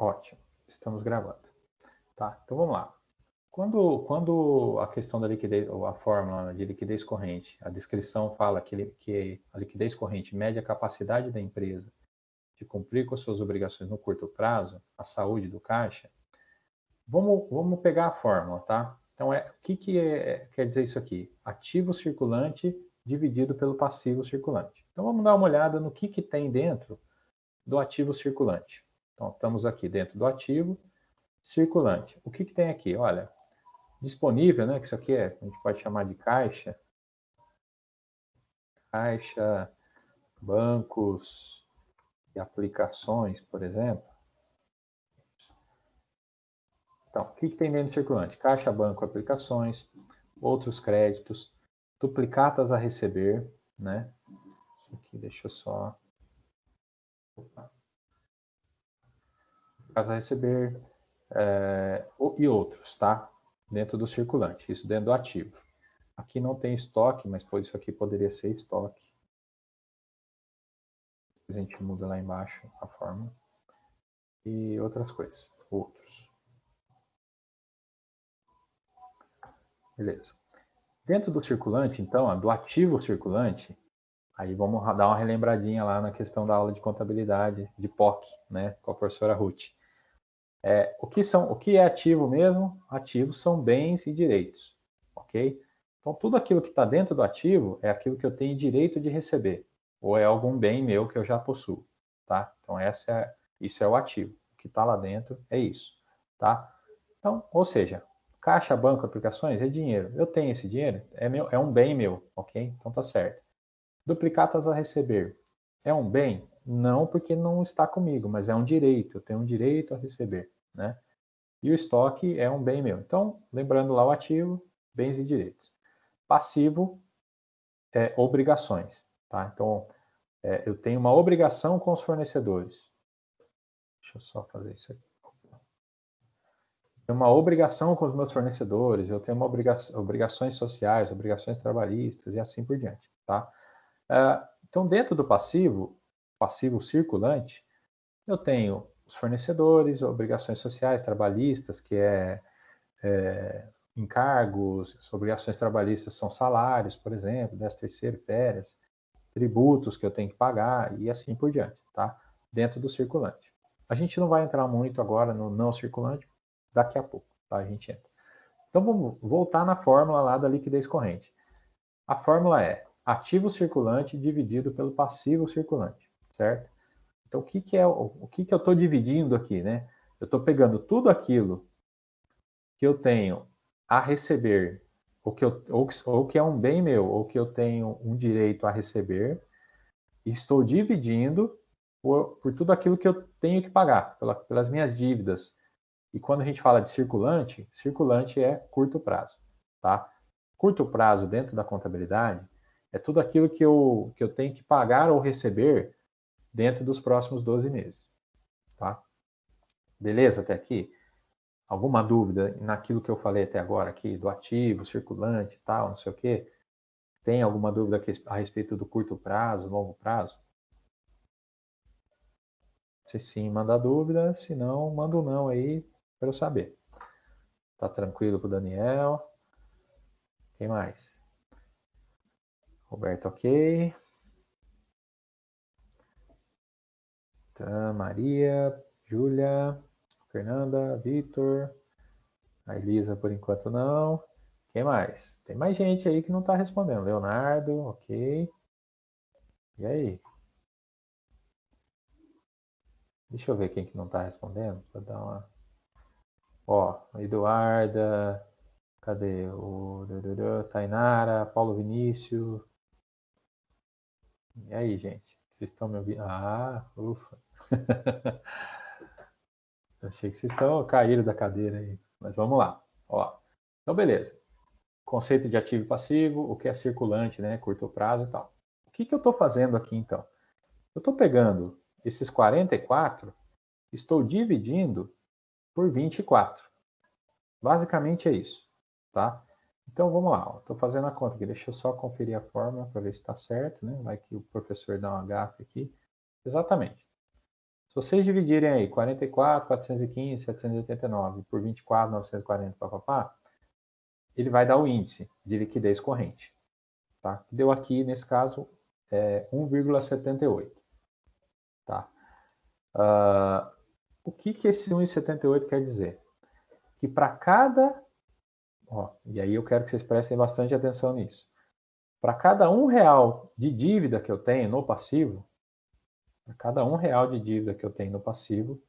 Ótimo, estamos gravando. Tá, então vamos lá. Quando a questão da liquidez, ou a fórmula de liquidez corrente, a descrição fala que a liquidez corrente mede a capacidade da empresa de cumprir com as suas obrigações no curto prazo, a saúde do caixa, vamos pegar a fórmula, tá? Então, quer dizer isso aqui? Ativo circulante dividido pelo passivo circulante. Então, vamos dar uma olhada no que tem dentro do ativo circulante. Então, estamos aqui dentro do ativo circulante. O que tem aqui? Olha, disponível, né? Que isso aqui a gente pode chamar de caixa, bancos e aplicações, por exemplo. Então, o que tem dentro do circulante? Caixa, banco, aplicações, outros créditos, duplicatas a receber, né? Aqui, deixa eu só... Duplicatas a receber e outros, tá? Dentro do circulante, isso dentro do ativo. Aqui não tem estoque, mas isso aqui poderia ser estoque. A gente muda lá embaixo a forma. E outras coisas, outros. Beleza. Dentro do circulante, então, do ativo circulante, aí vamos dar uma relembradinha lá na questão da aula de contabilidade de POC, né, com a professora Ruth. O que é ativo mesmo? Ativos são bens e direitos, ok? Então, tudo aquilo que está dentro do ativo é aquilo que eu tenho direito de receber, ou é algum bem meu que eu já possuo, tá? Então, isso é o ativo. O que está lá dentro é isso, tá? Então, ou seja, caixa, banco, aplicações é dinheiro. Eu tenho esse dinheiro, é um bem meu, ok? Então tá certo. Duplicatas a receber é um bem? Não, porque não está comigo, mas é um direito. Eu tenho um direito a receber, né? E o estoque é um bem meu. Então, lembrando lá o ativo, bens e direitos. Passivo é obrigações, tá? Então, eu tenho uma obrigação com os fornecedores. Deixa eu só fazer isso aqui. Tenho uma obrigação com os meus fornecedores, eu tenho obrigações sociais, obrigações trabalhistas e assim por diante, tá? Então, dentro do passivo circulante, eu tenho os fornecedores, obrigações sociais, trabalhistas, que encargos, obrigações trabalhistas são salários, por exemplo, 13º, férias, tributos que eu tenho que pagar e assim por diante, tá? Dentro do circulante. A gente não vai entrar muito agora no não circulante, daqui a pouco, tá? A gente entra. Então vamos voltar na fórmula lá da liquidez corrente. A fórmula é ativo circulante dividido pelo passivo circulante, certo? Então o que eu estou dividindo aqui, né? Eu estou pegando tudo aquilo que eu tenho a receber, ou que é um bem meu, ou que eu tenho um direito a receber, e estou dividindo por tudo aquilo que eu tenho que pagar, pelas minhas dívidas. E quando a gente fala de circulante, circulante é curto prazo, tá? Curto prazo dentro da contabilidade é tudo aquilo que eu tenho que pagar ou receber dentro dos próximos 12 meses, tá? Beleza até aqui? Alguma dúvida naquilo que eu falei até agora aqui, do ativo, circulante e tal, não sei o quê? Tem alguma dúvida a respeito do curto prazo, longo prazo? Se sim, manda dúvida, se não, manda um não aí para eu saber. Tá tranquilo pro Daniel? Quem mais? Roberto, ok. Tá, Maria, Júlia, Fernanda, Vitor, a Elisa por enquanto não. Quem mais? Tem mais gente aí que não está respondendo. Leonardo, ok. E aí? Deixa eu ver quem que não está respondendo. Para dar uma... Ó, Eduarda, cadê? O Tainara, Paulo Vinícius. E aí, gente? Vocês estão me ouvindo? Ah, ufa. Eu achei que vocês caíram da cadeira aí. Mas vamos lá. Ó, então, beleza. Conceito de ativo e passivo, o que é circulante, né? Curto prazo e tal. O que eu estou fazendo aqui, então? Eu estou pegando esses 44, estou dividindo por 24. Basicamente é isso, tá? Então, vamos lá. Estou fazendo a conta aqui. Deixa eu só conferir a fórmula para ver se está certo, né? Vai que o professor dá uma gafe aqui. Exatamente. Se vocês dividirem aí 44, 415, 789 por 24, 940, papapá, ele vai dar o índice de liquidez corrente. Tá? Que deu aqui, nesse caso, 1,78. Tá? O que esse 1,78 quer dizer? Que para cada... e aí eu quero que vocês prestem bastante atenção nisso. Para cada R$1 de dívida que eu tenho no passivo, para cada R$1 de dívida que eu tenho no passivo,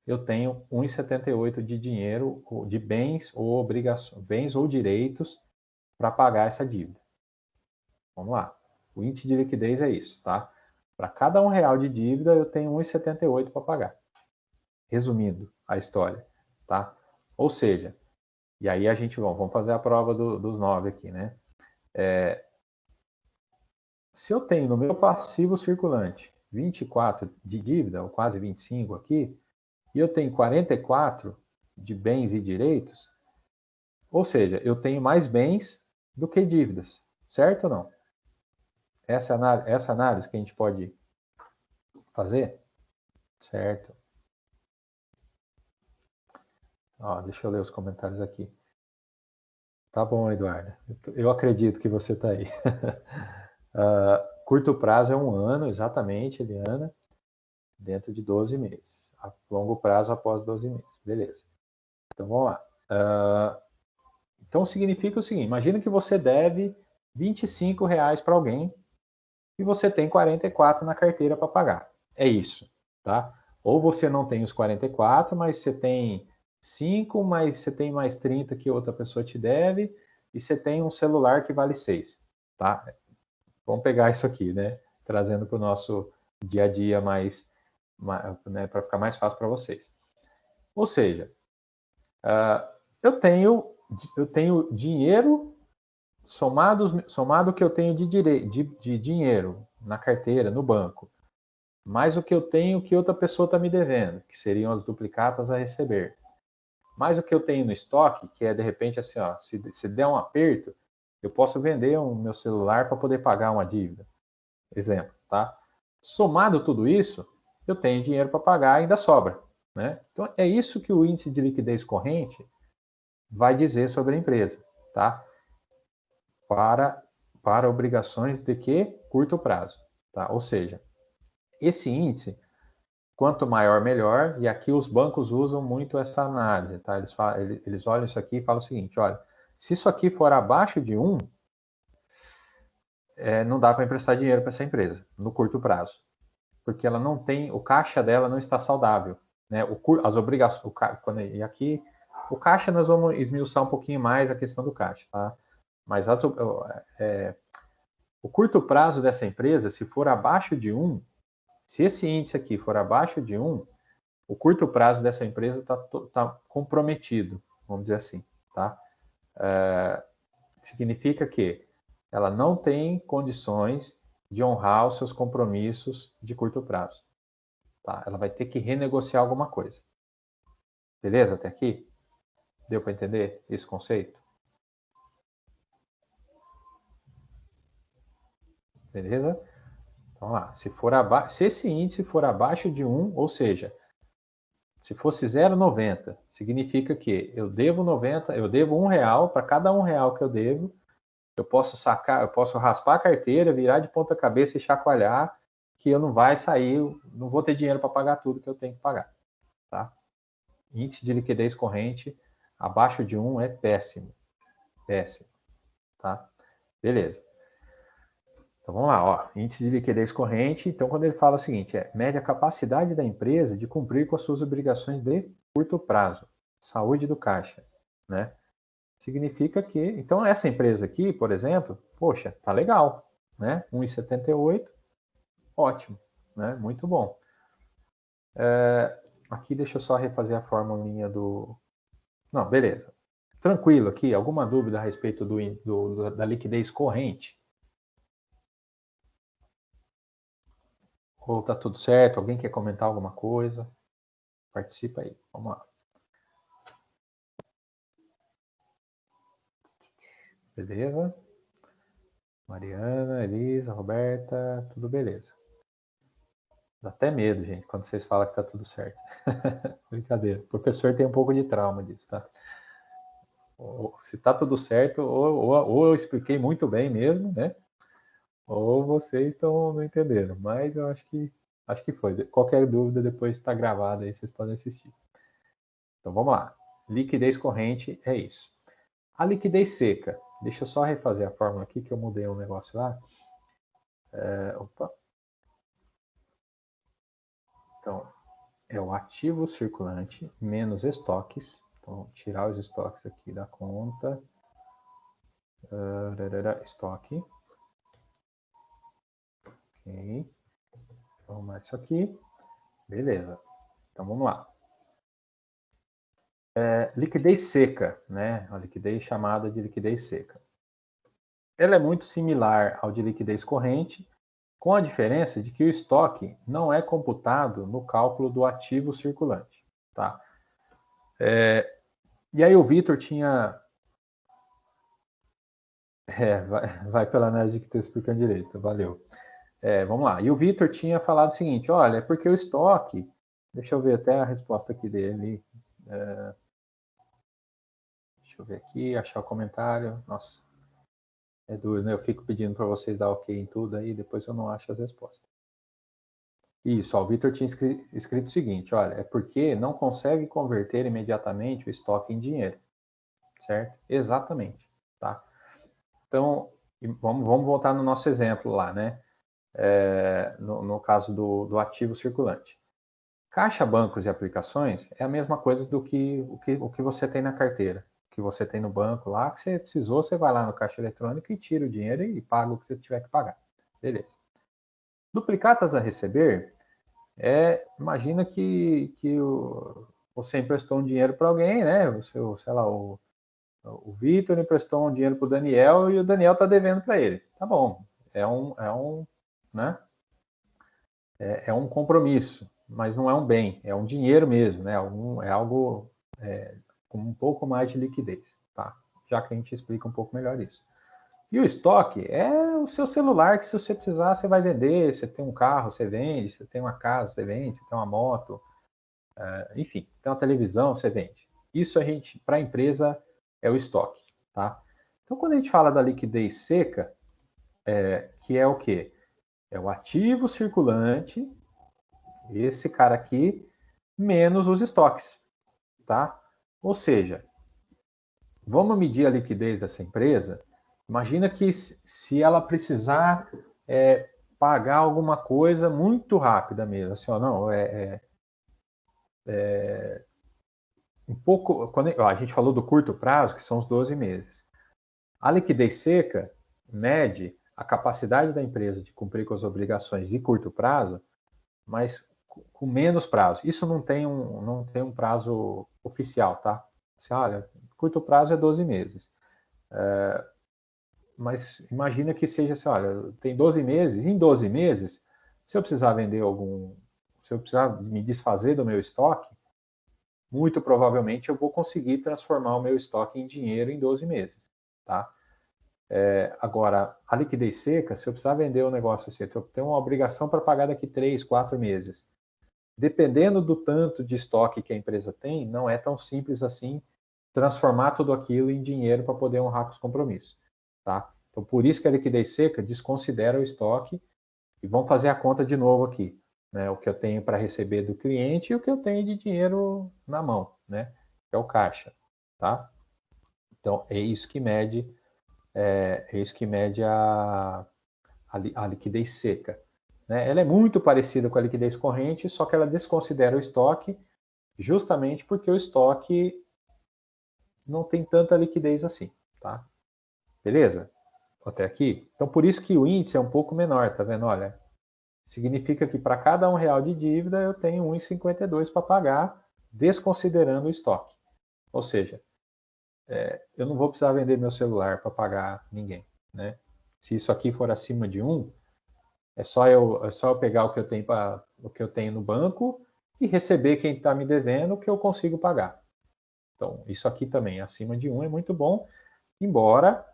eu tenho 1,78 de dinheiro, de bens ou obrigações, bens ou direitos para pagar essa dívida. Vamos lá. O índice de liquidez é isso, tá? Para cada R$1 de dívida, eu tenho 1,78 para pagar. Resumindo a história, tá? Ou seja, e aí a gente, vamos fazer a prova dos 9 aqui, né? Se eu tenho no meu passivo circulante 24 de dívida, ou quase 25 aqui, e eu tenho 44 de bens e direitos, ou seja, eu tenho mais bens do que dívidas, certo ou não? Essa análise que a gente pode fazer, certo? Deixa eu ler os comentários aqui. Tá bom, Eduardo. Eu acredito que você está aí. Curto prazo é 1 ano, exatamente, Eliana, dentro de 12 meses. A longo prazo após 12 meses. Beleza. Então, vamos lá. Então, significa o seguinte, imagina que você deve R$25 para alguém e você tem 44 na carteira para pagar. É isso, tá? Ou você não tem os 44, mas você tem 5, mas você tem mais 30 que outra pessoa te deve, e você tem um celular que vale 6, tá? Vamos pegar isso aqui, né? Trazendo para o nosso dia a dia né, para ficar mais fácil para vocês. Ou seja, eu tenho dinheiro somado o que eu tenho de dinheiro na carteira, no banco, mais o que eu tenho que outra pessoa está me devendo, que seriam as duplicatas a receber, mais o que eu tenho no estoque, que é de repente assim, se der um aperto, eu posso vender o meu celular para poder pagar uma dívida. Exemplo, tá? Somado tudo isso, eu tenho dinheiro para pagar e ainda sobra, né? Então é isso que o índice de liquidez corrente vai dizer sobre a empresa, tá? Para obrigações de que? Curto prazo, tá? Ou seja, esse índice, quanto maior, melhor, e aqui os bancos usam muito essa análise, tá? Eles olham isso aqui e falam o seguinte, olha, se isso aqui for abaixo de 1, não dá para emprestar dinheiro para essa empresa, no curto prazo, porque ela não tem, o caixa dela não está saudável, né? As obrigações, e aqui, o caixa nós vamos esmiuçar um pouquinho mais a questão do caixa, tá? Mas o curto prazo dessa empresa, se for abaixo de 1, se esse índice aqui for abaixo de 1, o curto prazo dessa empresa está comprometido, vamos dizer assim, tá? Significa que ela não tem condições de honrar os seus compromissos de curto prazo, tá? Ela vai ter que renegociar alguma coisa. Beleza até aqui? Deu para entender esse conceito? Beleza? Então, vamos lá. Se esse índice for abaixo de 1, ou seja, se fosse 0,90, significa que eu devo R$1, para cada R$1 que eu devo, eu posso sacar, eu posso raspar a carteira, virar de ponta cabeça e chacoalhar, que eu não vai sair, não vou ter dinheiro para pagar tudo que eu tenho que pagar, tá? Índice de liquidez corrente abaixo de 1 é péssimo, péssimo, tá? Beleza. Então vamos lá, índice de liquidez corrente. Então, quando ele fala o seguinte, mede a capacidade da empresa de cumprir com as suas obrigações de curto prazo, saúde do caixa, né? Significa que, então essa empresa aqui, por exemplo, poxa, tá legal, né? 1,78, ótimo, né? Muito bom. Aqui deixa eu só refazer a formulinha do... Não, beleza. Tranquilo aqui, alguma dúvida a respeito da liquidez corrente? Ou tá tudo certo? Alguém quer comentar alguma coisa? Participa aí. Vamos lá. Beleza? Mariana, Elisa, Roberta, tudo beleza. Dá até medo, gente, quando vocês falam que tá tudo certo. Brincadeira. O professor tem um pouco de trauma disso, tá? Se tá tudo certo, ou eu expliquei muito bem mesmo, né? Ou vocês estão não entendendo. Mas eu acho que foi. Qualquer dúvida, depois está gravado aí, vocês podem assistir. Então vamos lá. Liquidez corrente é isso. A liquidez seca. Deixa eu só refazer a fórmula aqui, que eu mudei um negócio lá. Opa. Então, é o ativo circulante menos estoques. Então, tirar os estoques aqui da conta. Estoque. Ok. Vamos arrumar isso aqui. Beleza. Então, vamos lá. Liquidez seca, né? A liquidez chamada de liquidez seca. Ela é muito similar ao de liquidez corrente, com a diferença de que o estoque não é computado no cálculo do ativo circulante, tá? E aí o Vitor tinha... vai pela análise que estou explicando direito, valeu. Vamos lá. E o Vitor tinha falado o seguinte, olha, é porque o estoque... Deixa eu ver até a resposta aqui dele. Deixa eu ver aqui, achar o comentário. Nossa, é duro, né? Eu fico pedindo para vocês dar ok em tudo aí, depois eu não acho as respostas. Isso, ó, o Vitor tinha escrito o seguinte, olha, é porque não consegue converter imediatamente o estoque em dinheiro, certo? Exatamente, tá? Então, vamos voltar no nosso exemplo lá, né? No caso do ativo circulante. Caixa, bancos e aplicações é a mesma coisa do que o que você tem na carteira, que você tem no banco lá, que você precisou, você vai lá no caixa eletrônico e tira o dinheiro e paga o que você tiver que pagar. Beleza. Duplicatas a receber imagina que você emprestou um dinheiro para alguém, né? Você, sei lá, o Vitor emprestou um dinheiro para o Daniel e o Daniel está devendo para ele. Tá bom, né? É um compromisso, mas não é um bem, é um dinheiro mesmo, né? É algo com um pouco mais de liquidez, tá? Já que a gente explica um pouco melhor isso. E o estoque é o seu celular que se você precisar, você vai vender. Você tem um carro, você vende. Você tem uma casa, você vende. Você tem uma moto. Enfim, tem uma televisão, você vende. Isso para a empresa, é o estoque, tá? Então, quando a gente fala da liquidez seca, que é o quê? É o ativo circulante, esse cara aqui, menos os estoques, tá? Ou seja, vamos medir a liquidez dessa empresa. Imagina que se ela precisar pagar alguma coisa muito rápida mesmo, assim, ó, não, um pouco, a gente falou do curto prazo, que são os 12 meses. A liquidez seca mede a capacidade da empresa de cumprir com as obrigações de curto prazo, mas com menos prazo. Isso não tem um prazo oficial, tá? Assim, olha, curto prazo é 12 meses. Mas imagina que seja assim, olha, tem 12 meses, em 12 meses, se eu precisar se eu precisar me desfazer do meu estoque, muito provavelmente eu vou conseguir transformar o meu estoque em dinheiro em 12 meses, tá? Agora, a liquidez seca, se eu precisar vender um negócio assim, eu tenho uma obrigação para pagar daqui 3, 4 meses. Dependendo do tanto de estoque que a empresa tem, não é tão simples assim transformar tudo aquilo em dinheiro para poder honrar com os compromissos, tá? Então, por isso que a liquidez seca desconsidera o estoque e vamos fazer a conta de novo aqui, né? O que eu tenho para receber do cliente e o que eu tenho de dinheiro na mão, né? Que é o caixa, tá? Então, é isso que mede a liquidez seca. Né? Ela é muito parecida com a liquidez corrente, só que ela desconsidera o estoque justamente porque o estoque não tem tanta liquidez assim, tá? Beleza? Até aqui? Então, por isso que o índice é um pouco menor, tá vendo? Olha, significa que para cada R$ 1 de dívida eu tenho 1,52 para pagar, desconsiderando o estoque. Ou seja, eu não vou precisar vender meu celular para pagar ninguém, né? Se isso aqui for acima de 1, é só eu pegar o que eu tenho no banco e receber quem está me devendo que eu consigo pagar. Então, isso aqui também, acima de 1 é muito bom, embora,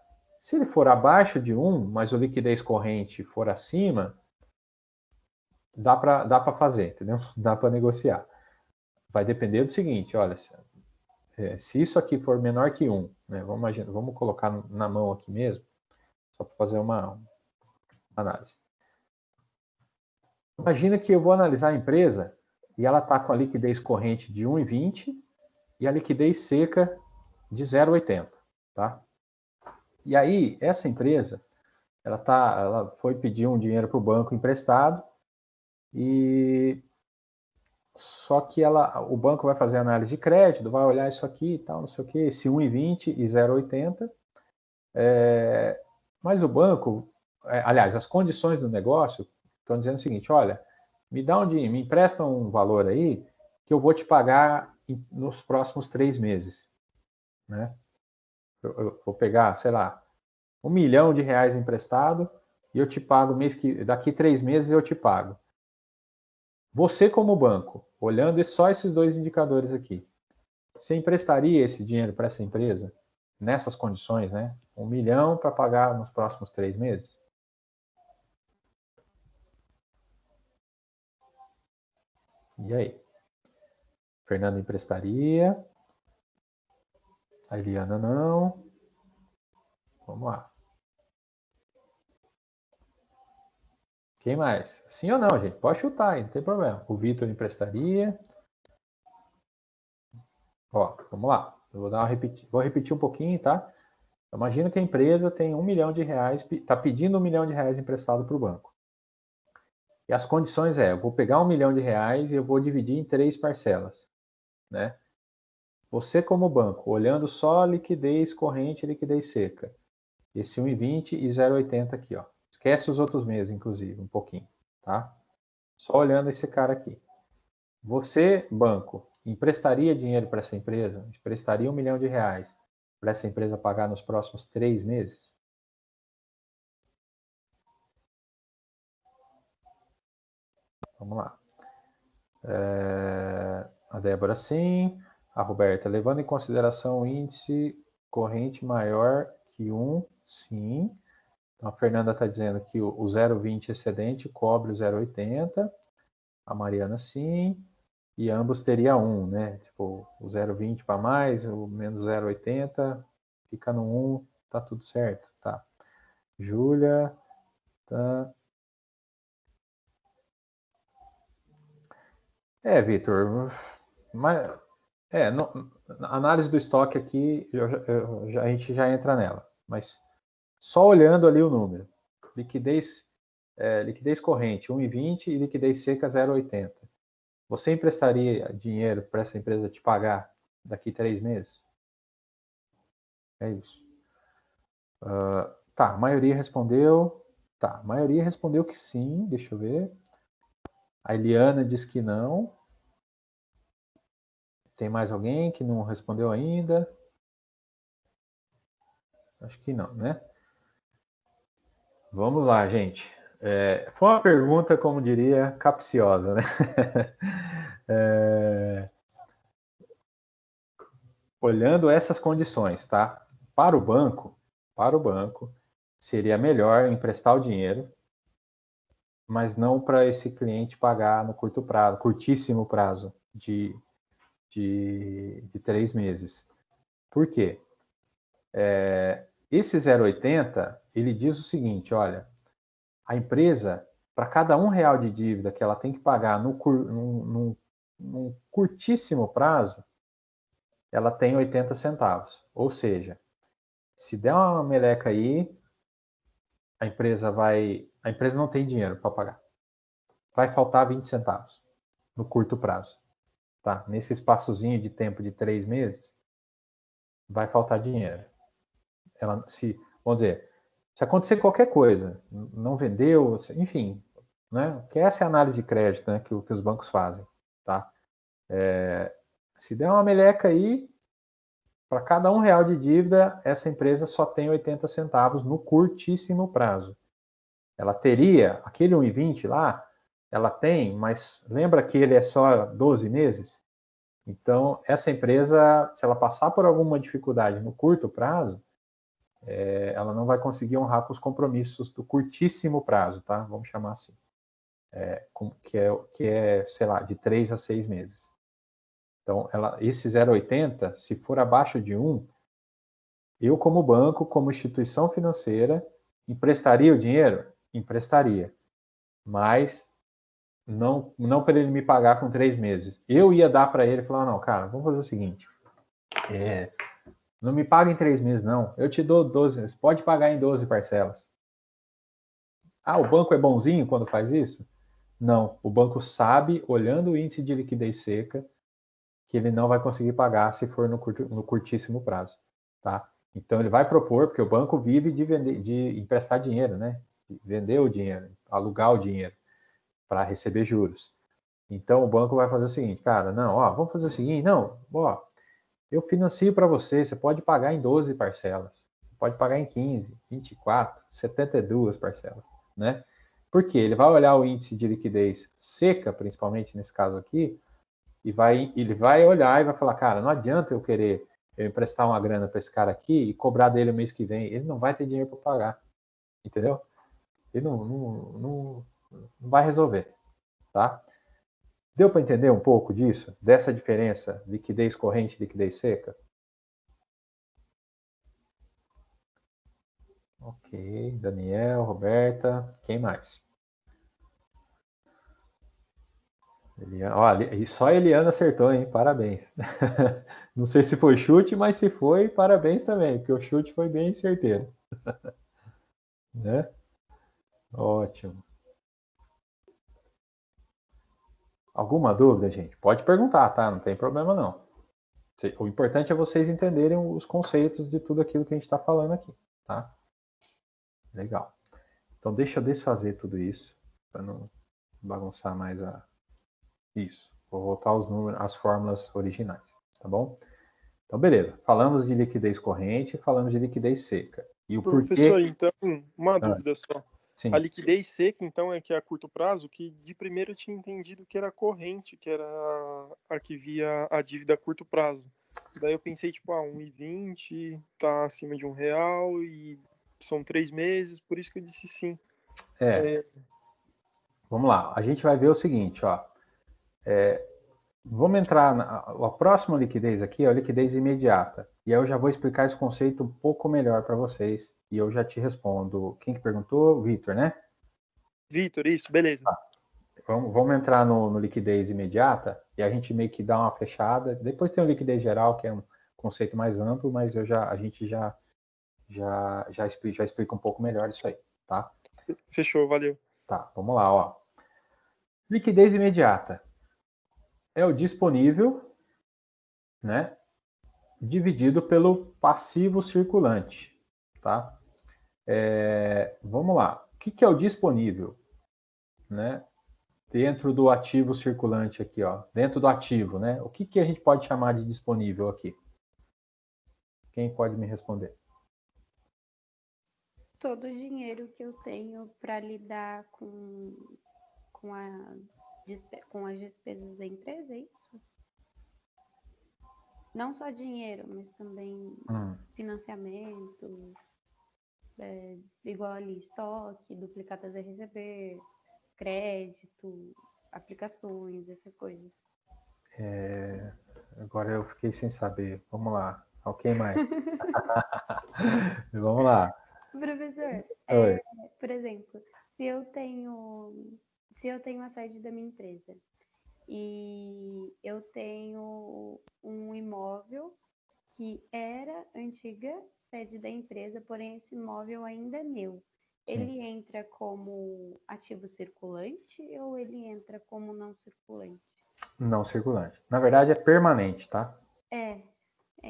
se ele for abaixo de 1, mas o liquidez corrente for acima, dá para fazer, entendeu? Dá para negociar. Vai depender do seguinte, olha, se isso aqui for menor que 1, né, vamos colocar na mão aqui mesmo, só para fazer uma análise. Imagina que eu vou analisar a empresa e ela está com a liquidez corrente de 1,20 e a liquidez seca de 0,80, tá? E aí, essa empresa, ela foi pedir um dinheiro para o banco emprestado e só que o banco vai fazer análise de crédito, vai olhar isso aqui e tal, não sei o que, esse 1,20 e 0,80, mas o banco, aliás, as condições do negócio estão dizendo o seguinte, olha, me empresta um valor aí que eu vou te pagar nos próximos 3 meses, né? Eu vou pegar, sei lá, R$1 milhão emprestado e eu te pago daqui 3 meses eu te pago. Você como banco, olhando só esses 2 indicadores aqui, você emprestaria esse dinheiro para essa empresa nessas condições, né? R$1 milhão para pagar nos próximos 3 meses? E aí? Fernando emprestaria. A Eliana não. Vamos lá. Quem mais? Sim ou não, gente? Pode chutar aí, não tem problema. O Vitor emprestaria. Ó, vamos lá. Eu vou repetir um pouquinho, tá? Imagina que a empresa tem R$1 milhão, está pedindo R$1 milhão emprestado para o banco. E as condições eu vou pegar R$1 milhão e eu vou dividir em 3 parcelas, né? Você como banco, olhando só liquidez corrente e liquidez seca, esse 1,20 e 0,80 aqui, ó. Esquece os outros meses, inclusive, um pouquinho, tá? Só olhando esse cara aqui. Você, banco, emprestaria dinheiro para essa empresa? Emprestaria R$1 milhão para essa empresa pagar nos próximos 3 meses? Vamos lá. A Débora, sim. A Roberta, levando em consideração o índice corrente maior que 1, sim. Então, a Fernanda está dizendo que o 0,20 excedente cobre o 0,80. A Mariana, sim. E ambos teria 1, né? Tipo, o 0,20 para mais, o menos 0,80, fica no 1, tá tudo certo, tá. Júlia, tá. Vitor, mas a análise do estoque aqui, a gente já entra nela, mas só olhando ali o número, liquidez corrente 1,20 e liquidez seca 0,80. Você emprestaria dinheiro para essa empresa te pagar daqui 3 meses? É isso. Tá, a maioria respondeu. Tá, a maioria respondeu que sim, deixa eu ver. A Eliana diz que não. Tem mais alguém que não respondeu ainda? Acho que não, né? Vamos lá, gente. Foi uma pergunta, como diria, capciosa, né? Olhando essas condições, tá? Para o banco, seria melhor emprestar o dinheiro, mas não para esse cliente pagar no curtíssimo prazo de 3 meses. Por quê? Esse 0,80, ele diz o seguinte, olha, a empresa, para cada R$1 de dívida que ela tem que pagar num curtíssimo prazo, ela tem 80 centavos. Ou seja, se der uma meleca aí, a empresa não tem dinheiro para pagar. Vai faltar 20 centavos no curto prazo. Tá? Nesse espaçozinho de tempo de 3 meses, vai faltar dinheiro. Vamos dizer, se acontecer qualquer coisa, não vendeu, enfim, né? Que essa é a análise de crédito, né, que os bancos fazem, tá? Se der uma meleca aí, para cada R$1 de dívida, essa empresa só tem 80 centavos no curtíssimo prazo. Ela teria, aquele 1,20 lá, ela tem, mas lembra que ele é só 12 meses? Então, essa empresa, se ela passar por alguma dificuldade no curto prazo, ela não vai conseguir honrar com os compromissos do curtíssimo prazo, tá? Vamos chamar assim. que é, sei lá, de 3 a 6 meses. Então, esse 0,80, se for abaixo de 1, eu, como banco, como instituição financeira, emprestaria o dinheiro? Emprestaria. Mas não para ele me pagar com 3 meses. Eu ia dar para ele e falar, não, cara, vamos fazer o seguinte. Não me paga em 3 meses, não. Eu te dou 12, você pode pagar em 12 parcelas. Ah, o banco é bonzinho quando faz isso? Não. O banco sabe, olhando o índice de liquidez seca, que ele não vai conseguir pagar se for no curtíssimo prazo. Tá? Então ele vai propor, porque o banco vive de emprestar dinheiro, né? Vender o dinheiro, alugar o dinheiro para receber juros. Então o banco vai fazer o seguinte, cara, não, ó, vamos fazer o seguinte, não, ó, eu financio para você pode pagar em 12 parcelas, pode pagar em 15, 24, 72 parcelas, né? Porque ele vai olhar o índice de liquidez seca, principalmente nesse caso aqui, e ele vai olhar e vai falar, cara, não adianta eu querer emprestar uma grana para esse cara aqui e cobrar dele o mês que vem, ele não vai ter dinheiro para pagar, entendeu? Ele não vai resolver, tá? Deu para entender um pouco disso? Dessa diferença, liquidez corrente e liquidez seca? Ok, Daniel, Roberta, quem mais? Eliana, só a Eliana acertou, hein? Parabéns. Não sei se foi chute, mas se foi, parabéns também, porque o chute foi bem certeiro. Né? Ótimo. Alguma dúvida, gente? Pode perguntar, tá? Não tem problema não. O importante é vocês entenderem os conceitos de tudo aquilo que a gente está falando aqui, tá? Legal. Então deixa eu desfazer tudo isso para não bagunçar mais isso. Vou voltar aos números, às fórmulas originais, tá bom? Então beleza. Falamos de liquidez corrente, falamos de liquidez seca. E o Professor, porquê? então, uma dúvida só. A Sim. liquidez seca, então, é que é a curto prazo, que de primeiro eu tinha entendido que era corrente, que era a que via a dívida a curto prazo. Daí eu pensei, tipo, 1,20, tá acima de R$ 1 e são 3 meses, por isso que eu disse sim. Vamos lá. A gente vai ver o seguinte, ó. Vamos entrar a próxima liquidez aqui, é a liquidez imediata. E aí eu já vou explicar esse conceito um pouco melhor para vocês e eu já te respondo. Quem que perguntou? Vitor, né? Vitor, isso, beleza. Tá. Vamos entrar no liquidez imediata e a gente meio que dá uma fechada. Depois tem o liquidez geral, que é um conceito mais amplo, mas a gente já explica um pouco melhor isso aí, tá? Fechou, valeu. Tá, vamos lá, ó. Liquidez imediata é o disponível, né? Dividido pelo passivo circulante, tá? Vamos lá. O que é o disponível, né? Dentro do ativo circulante aqui, ó. Dentro do ativo, né? O que a gente pode chamar de disponível aqui? Quem pode me responder? Todo o dinheiro que eu tenho para lidar com, a, com as despesas da empresa, é isso? Não só dinheiro, mas também financiamento, igual ali, estoque, duplicatas a receber, crédito, aplicações, essas coisas. Agora eu fiquei sem saber. Vamos lá. Ok, mais. Vamos lá. Professor, por exemplo, se eu tenho a sede da minha empresa e eu tenho um imóvel que era antiga sede da empresa, porém esse imóvel ainda é meu. Sim. Ele entra como ativo circulante ou ele entra como não circulante? Não circulante. Na verdade, é permanente, tá? É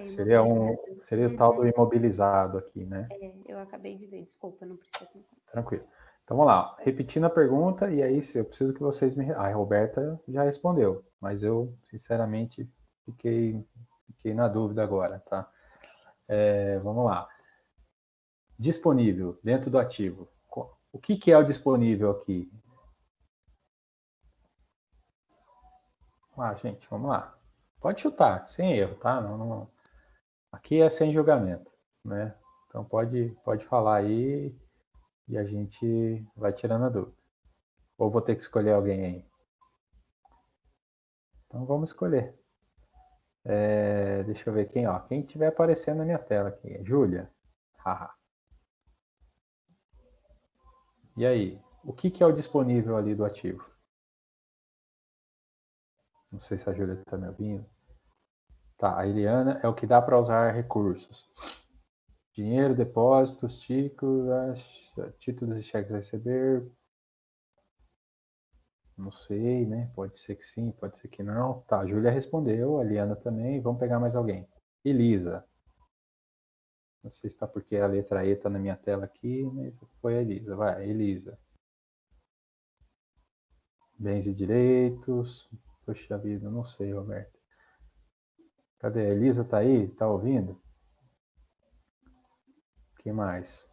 Seria imobilizado. o tal do imobilizado aqui, né? Eu acabei de ver, desculpa, não prestei atenção. Tranquilo. Então vamos lá, repetindo a pergunta, e aí eu preciso que vocês me. A Roberta já respondeu, mas eu, sinceramente, fiquei na dúvida agora, tá? Vamos lá. Disponível dentro do ativo. O que é o disponível aqui? Gente, vamos lá. Pode chutar, sem erro, tá? Aqui é sem julgamento, né? Então pode falar aí e a gente vai tirando a dúvida. Ou vou ter que escolher alguém aí? Então vamos escolher. Deixa eu ver quem, ó. Quem estiver aparecendo na minha tela aqui. Júlia. Haha. E aí? O que é o disponível ali do ativo? Não sei se a Júlia está me ouvindo. Tá, a Eliana é o que dá para usar recursos. Dinheiro, depósitos, títulos e cheques a receber. Não sei, né? Pode ser que sim, pode ser que não. Tá, a Júlia respondeu, a Eliana também. Vamos pegar mais alguém. Elisa. Não sei se está porque a letra E está na minha tela aqui, mas foi a Elisa. Vai, Elisa. Bens e direitos. Poxa vida, não sei, Roberto. Cadê? A Elisa tá aí? Tá ouvindo? Quem mais?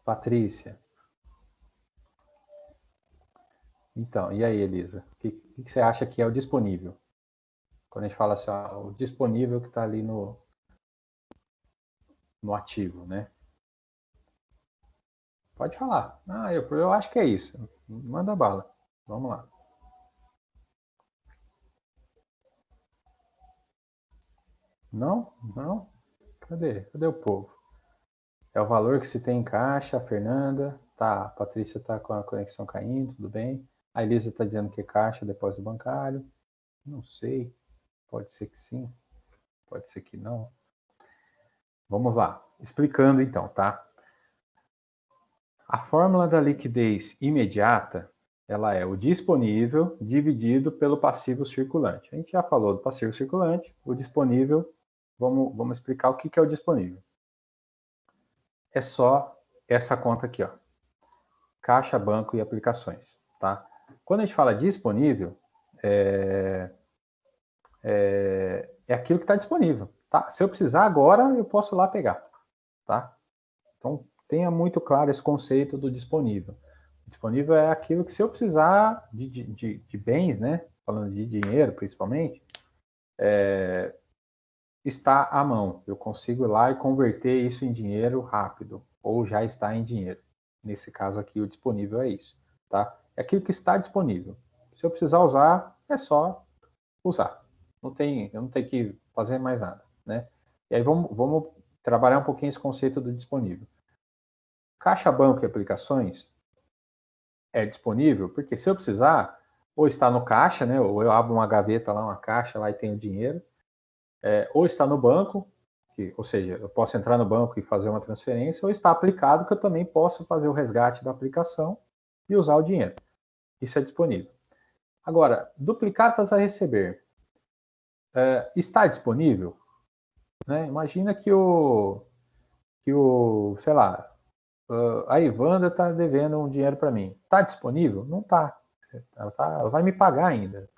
Patrícia. Então, e aí, Elisa? O que você acha que é o disponível? Quando a gente fala assim, ó, o disponível que está ali no ativo, né? Pode falar. Ah, eu acho que é isso. Manda bala. Vamos lá. Não? Não? Cadê? Cadê o povo? É o valor que se tem em caixa, a Fernanda. Tá, a Patrícia tá com a conexão caindo, tudo bem. A Elisa está dizendo que é caixa, depósito bancário. Não sei. Pode ser que sim, pode ser que não. Vamos lá. Explicando então, tá? A fórmula da liquidez imediata, ela é o disponível dividido pelo passivo circulante. A gente já falou do passivo circulante, o disponível, vamos explicar o que é o disponível. É só essa conta aqui, ó. Caixa, banco e aplicações, tá? Quando a gente fala disponível, é aquilo que está disponível, tá? Se eu precisar agora, eu posso ir lá pegar, tá? Então, tenha muito claro esse conceito do disponível. Disponível é aquilo que, se eu precisar de bens, né? Falando de dinheiro, principalmente, está à mão. Eu consigo ir lá e converter isso em dinheiro rápido, ou já está em dinheiro. Nesse caso aqui, o disponível é isso, tá? É aquilo que está disponível. Se eu precisar usar, é só usar. Eu não tenho que fazer mais nada, né? E aí vamos trabalhar um pouquinho esse conceito do disponível. Caixa, banco e aplicações é disponível, porque se eu precisar, ou está no caixa, né? Ou eu abro uma gaveta lá, uma caixa lá e tenho dinheiro, ou está no banco, ou seja, eu posso entrar no banco e fazer uma transferência, ou está aplicado, que eu também posso fazer o resgate da aplicação e usar o dinheiro. Isso é disponível. Agora, duplicatas a receber. Está disponível? Né? Imagina que sei lá, a Ivanda está devendo um dinheiro para mim. Está disponível? Não está. Ela vai me pagar ainda.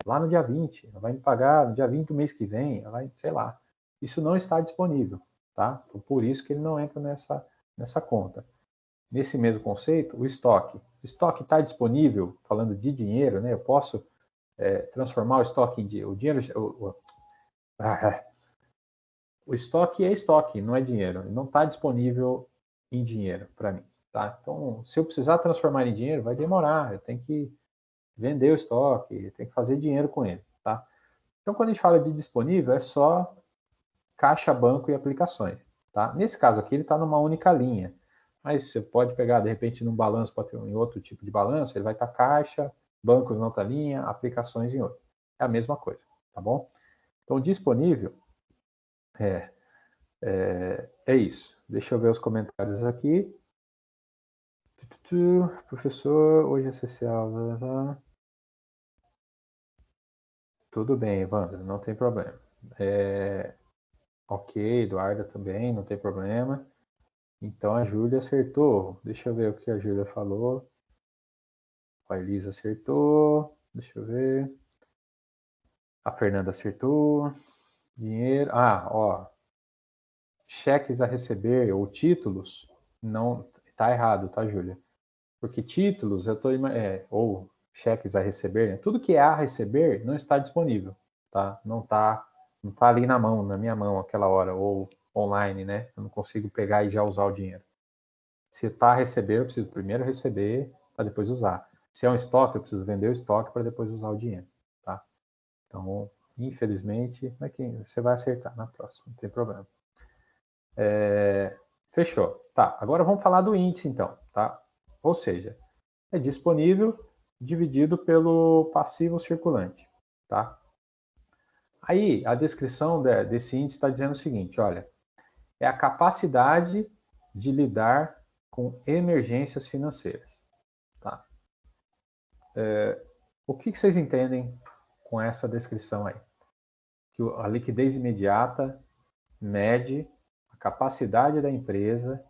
Lá no dia 20. Ela vai me pagar no dia 20 do mês que vem. Ela vai, sei lá. Isso não está disponível. Tá? Então, por isso que ele não entra nessa conta. Nesse mesmo conceito, o estoque. O estoque está disponível, falando de dinheiro, né? Eu posso transformar o estoque em dinheiro. O dinheiro. O estoque é estoque, não é dinheiro. Ele não está disponível em dinheiro para mim. Tá? Então, se eu precisar transformar em dinheiro, vai demorar. Eu tenho que vender o estoque, tenho que fazer dinheiro com ele. Tá? Então, quando a gente fala de disponível, é só caixa, banco e aplicações. Tá? Nesse caso aqui, ele está numa única linha. Mas você pode pegar, de repente, num balanço, pode ter em outro tipo de balanço, ele vai estar caixa, bancos em outra linha, aplicações em outra. É a mesma coisa, tá bom? Então, disponível é isso. Deixa eu ver os comentários aqui. Professor, hoje é social. Tudo bem, Evandro, não tem problema. Ok, Eduarda também, não tem problema. Então a Júlia acertou. Deixa eu ver o que a Júlia falou. A Elisa acertou. Deixa eu ver. A Fernanda acertou. Dinheiro. Ó. Cheques a receber ou títulos, não tá errado, tá, Júlia? Porque títulos, ou cheques a receber, né? Tudo que é a receber não está disponível, tá? Não tá ali na minha mão, aquela hora, ou online, né? Eu não consigo pegar e já usar o dinheiro. Se está a receber, eu preciso primeiro receber para depois usar. Se é um estoque, eu preciso vender o estoque para depois usar o dinheiro, tá? Então, infelizmente, você vai acertar na próxima, não tem problema. Fechou. Tá, agora vamos falar do índice, então, tá? Ou seja, é disponível dividido pelo passivo circulante, tá? Aí, a descrição desse índice está dizendo o seguinte, olha, é a capacidade de lidar com emergências financeiras, tá? O que vocês entendem com essa descrição aí? Que a liquidez imediata mede a capacidade da empresa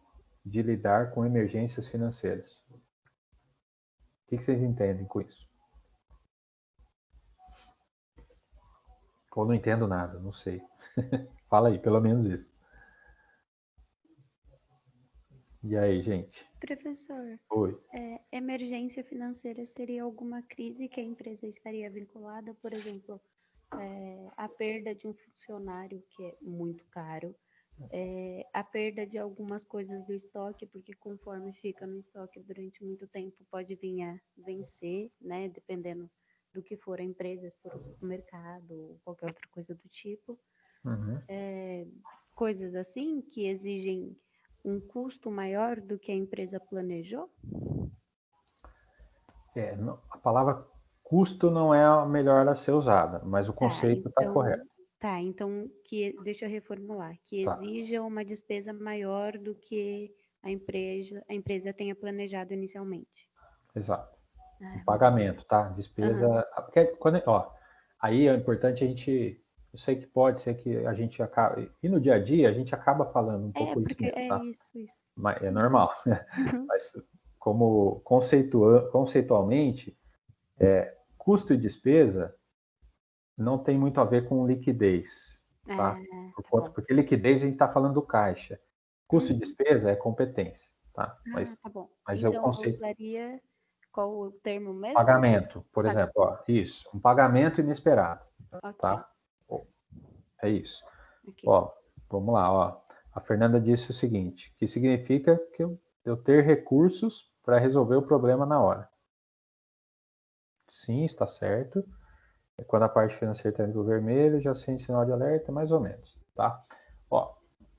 de lidar com emergências financeiras. O que vocês entendem com isso? Ou não entendo nada, não sei. Fala aí, pelo menos isso. E aí, gente? Professor, Oi. emergência financeira seria alguma crise que a empresa estaria vinculada, por exemplo, a perda de um funcionário, que é muito caro, a perda de algumas coisas do estoque, porque conforme fica no estoque durante muito tempo, pode vir a vencer, né? Dependendo do que for a empresa, se for um supermercado ou qualquer outra coisa do tipo. Uhum. Coisas assim que exigem um custo maior do que a empresa planejou? A palavra custo não é a melhor a ser usada, mas o conceito está correto. Então deixa eu reformular, que Tá. exija uma despesa maior do que a empresa tenha planejado inicialmente. Exato. Ah, Pagamento, tá? Despesa. Porque aí é importante a gente. Eu sei que pode ser que a gente acabe. E no dia a dia a gente acaba falando um pouco isso porque mesmo, tá? isso. Mas é normal. Uhum. Mas como conceitualmente, custo e despesa não tem muito a ver com liquidez, tá? Porque liquidez a gente está falando do caixa. Custo e despesa é competência, tá? Tá bom. Mas é o Então, eu conceito. usaria qual o termo mesmo? Pagamento, por exemplo, isso, um pagamento inesperado, Ok. tá? É isso. Ok. Vamos lá, A Fernanda disse o seguinte, que significa que eu ter recursos para resolver o problema na hora. Sim, está certo. Quando a parte financeira está indo vermelho, já sente sinal de alerta, mais ou menos, tá?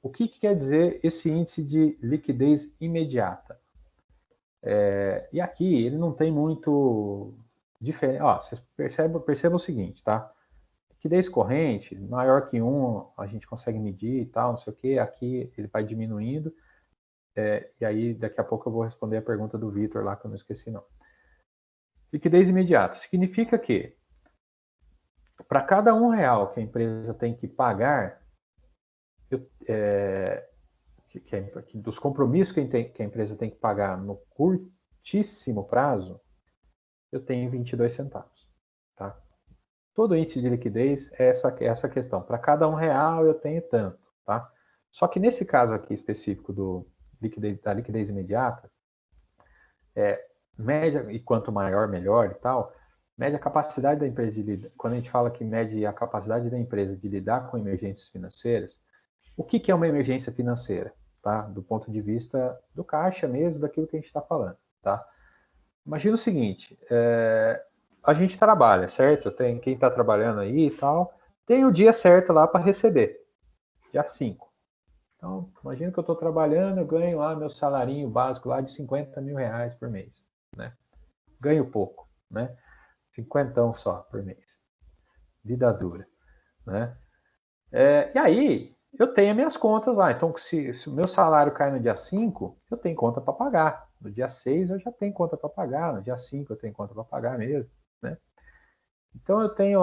O que quer dizer esse índice de liquidez imediata? E aqui ele não tem muito diferente. Vocês percebam o seguinte, tá? Liquidez corrente, maior que 1, a gente consegue medir e tal, não sei o que. Aqui ele vai diminuindo. E aí, daqui a pouco eu vou responder a pergunta do Vitor lá, que eu não esqueci, não. Liquidez imediata significa que para cada R$1 que a empresa tem que pagar, dos compromissos que a empresa tem que pagar no curtíssimo prazo, eu tenho 22 centavos. Tá? Todo índice de liquidez é essa questão. Para cada R$1 eu tenho tanto. Tá? Só que nesse caso aqui específico da liquidez imediata, média, e quanto maior, melhor e tal, mede a capacidade da empresa de lidar. Quando a gente fala que mede a capacidade da empresa de lidar com emergências financeiras, o que é uma emergência financeira? Tá? Do ponto de vista do caixa mesmo, daquilo que a gente está falando. Tá? Imagina o seguinte, a gente trabalha, certo? Tem quem está trabalhando aí e tal, tem o dia certo lá para receber, dia 5. Então, imagina que eu estou trabalhando, eu ganho lá meu salarinho básico lá de R$50.000 por mês. Né? Ganho pouco, né? 50 só por mês. Vida dura, né? E aí, eu tenho minhas contas lá. Então, se o meu salário cai no dia 5, eu tenho conta para pagar. No dia 6, eu já tenho conta para pagar. No dia 5, eu tenho conta para pagar mesmo, né? Então, eu tenho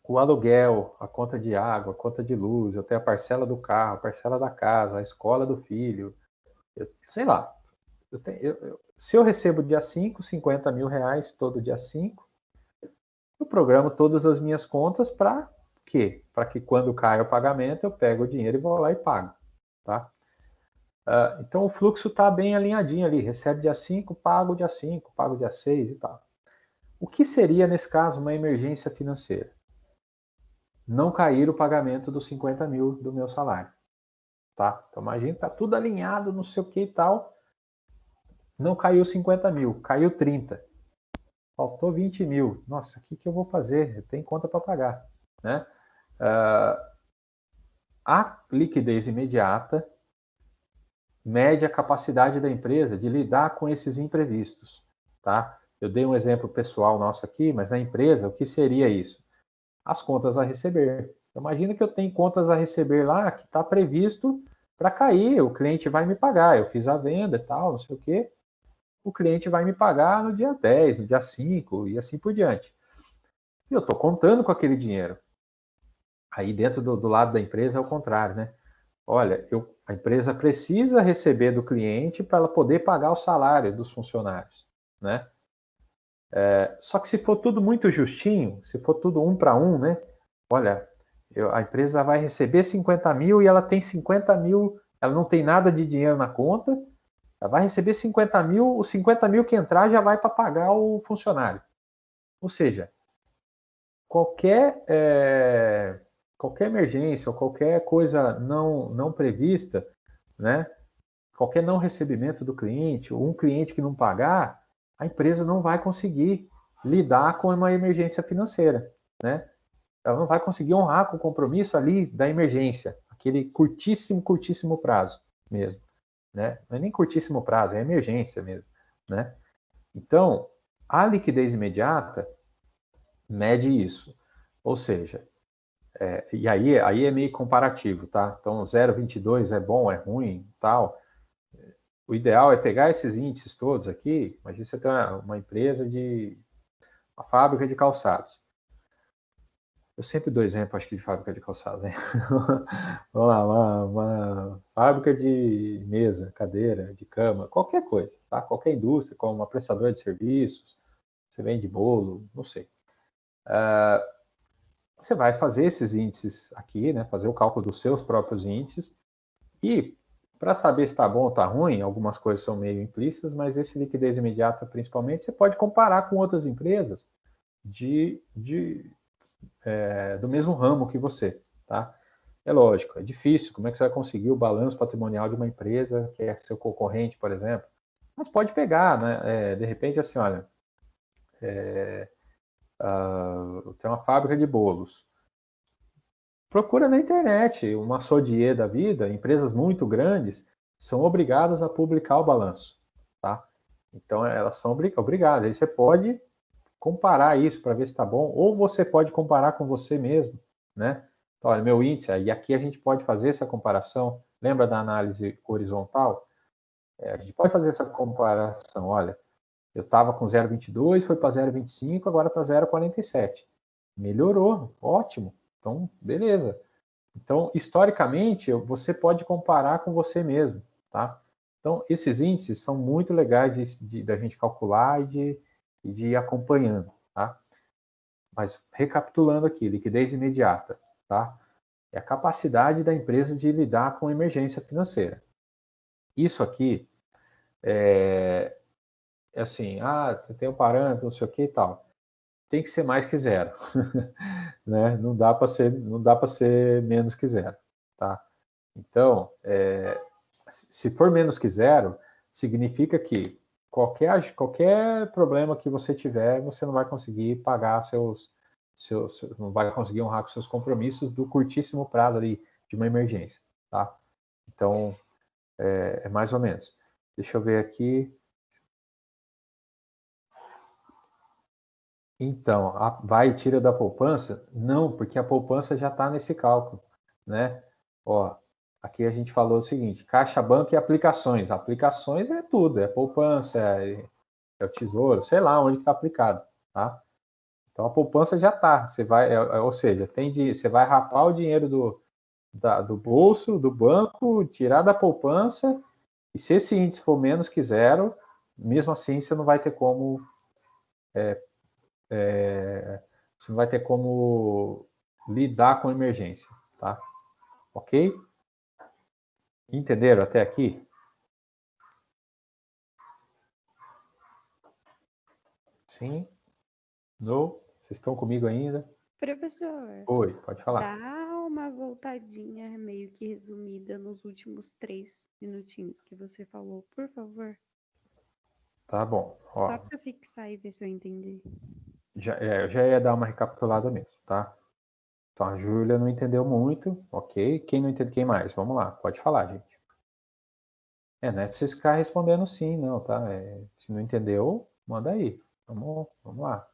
o aluguel, a conta de água, a conta de luz, eu tenho a parcela do carro, a parcela da casa, a escola do filho. Sei lá. Se eu recebo dia 5, R$50.000 todo dia 5, eu programo todas as minhas contas para quê? Para que quando cai o pagamento, eu pego o dinheiro e vou lá e pago. Tá? Então, o fluxo está bem alinhadinho ali. Recebe dia 5, pago dia 5, pago dia 6 e tal. O que seria, nesse caso, uma emergência financeira? Não cair o pagamento dos 50 mil do meu salário. Tá? Então, imagina que está tudo alinhado, não sei o que e tal. não caiu 50 mil, caiu 30. Faltou 20 mil. Nossa, o que eu vou fazer? Eu tenho conta para pagar, né? A liquidez imediata mede a capacidade da empresa de lidar com esses imprevistos, tá? Eu dei um exemplo pessoal nosso aqui, mas na empresa, o que seria isso? As contas a receber. Imagina que eu tenho contas a receber lá que está previsto para cair, o cliente vai me pagar, eu fiz a venda e tal, não sei o quê, o cliente vai me pagar no dia 10, no dia 5 e assim por diante. E eu estou contando com aquele dinheiro. Aí dentro do lado da empresa é o contrário, né? Olha, a empresa precisa receber do cliente para ela poder pagar o salário dos funcionários, né? Só que se for tudo muito justinho, se for tudo um para um, né? Olha, a empresa vai receber 50 mil e ela tem 50 mil, ela não tem nada de dinheiro na conta, ela vai receber 50 mil, os 50 mil que entrar já vai para pagar o funcionário. Ou seja, qualquer emergência ou qualquer coisa não prevista, né? Qualquer não recebimento do cliente, ou um cliente que não pagar, a empresa não vai conseguir lidar com uma emergência financeira, né? Ela não vai conseguir honrar com o compromisso ali da emergência, aquele curtíssimo prazo mesmo, né? Não é nem curtíssimo prazo, é emergência mesmo, né? Então, a liquidez imediata mede isso, ou seja, e aí é meio comparativo, tá? Então, 0,22 é bom, é ruim, tal. O ideal é pegar esses índices todos aqui. Imagina você tem uma empresa uma fábrica de calçados. Eu sempre dou exemplo, acho que de fábrica de calçados, né? Vamos lá, uma fábrica de mesa, cadeira, de cama, qualquer coisa, tá? Qualquer indústria, como uma prestadora de serviços, você vende bolo, não sei. Você vai fazer esses índices aqui, né? Fazer o cálculo dos seus próprios índices e para saber se está bom ou está ruim, algumas coisas são meio implícitas, mas esse liquidez imediata, principalmente, você pode comparar com outras empresas do mesmo ramo que você, tá? É lógico, é difícil. Como é que você vai conseguir o balanço patrimonial de uma empresa que é seu concorrente, por exemplo? Mas pode pegar, né? De repente, assim, olha, tem uma fábrica de bolos. Procura na internet, uma Sodier da vida, empresas muito grandes são obrigadas a publicar o balanço, tá? Então elas são obrigadas. Aí você pode comparar isso para ver se está bom, ou você pode comparar com você mesmo, né? Então, olha, meu índice, e aqui a gente pode fazer essa comparação. Lembra da análise horizontal? A gente pode fazer essa comparação. Olha, eu estava com 0,22, foi para 0,25, agora está 0,47. Melhorou, ótimo. Então, beleza. Então, historicamente, você pode comparar com você mesmo, tá? Então, esses índices são muito legais da gente calcular e de ir acompanhando, tá? Mas, recapitulando aqui, liquidez imediata, tá? É a capacidade da empresa de lidar com emergência financeira. Isso aqui é assim, tem um parâmetro, não sei o que e tal. Tem que ser mais que zero, né? Não dá para ser menos que zero, tá? Então, se for menos que zero, significa que qualquer problema que você tiver, você não vai conseguir pagar não vai conseguir honrar com seus compromissos do curtíssimo prazo ali de uma emergência, tá? Então, é mais ou menos. Deixa eu ver aqui. Então, vai e tira da poupança? Não, porque a poupança já está nesse cálculo, né? Ó, aqui a gente falou o seguinte: caixa, banco e aplicações. Aplicações é tudo, é poupança, é o tesouro, sei lá onde está aplicado, tá? Então a poupança já está. Você vai, ou seja, você vai rapar o dinheiro do bolso, do banco, tirar da poupança, e se esse índice for menos que zero, mesmo assim você não vai ter como você não vai ter como lidar com emergência, tá? Ok? Entenderam até aqui? Sim? No? Vocês estão comigo ainda? Professor, Oi, pode falar. dá uma voltadinha meio que resumida nos últimos 3 minutinhos que você falou, por favor. Tá bom. Ó, Só para fixar e ver se eu entendi. eu já ia dar uma recapitulada mesmo, tá? Então a Júlia não entendeu muito, ok. Quem não entendeu, quem mais? Vamos lá, pode falar, gente. Não é pra vocês ficar respondendo sim, não, tá? Se não entendeu, manda aí. Vamos lá.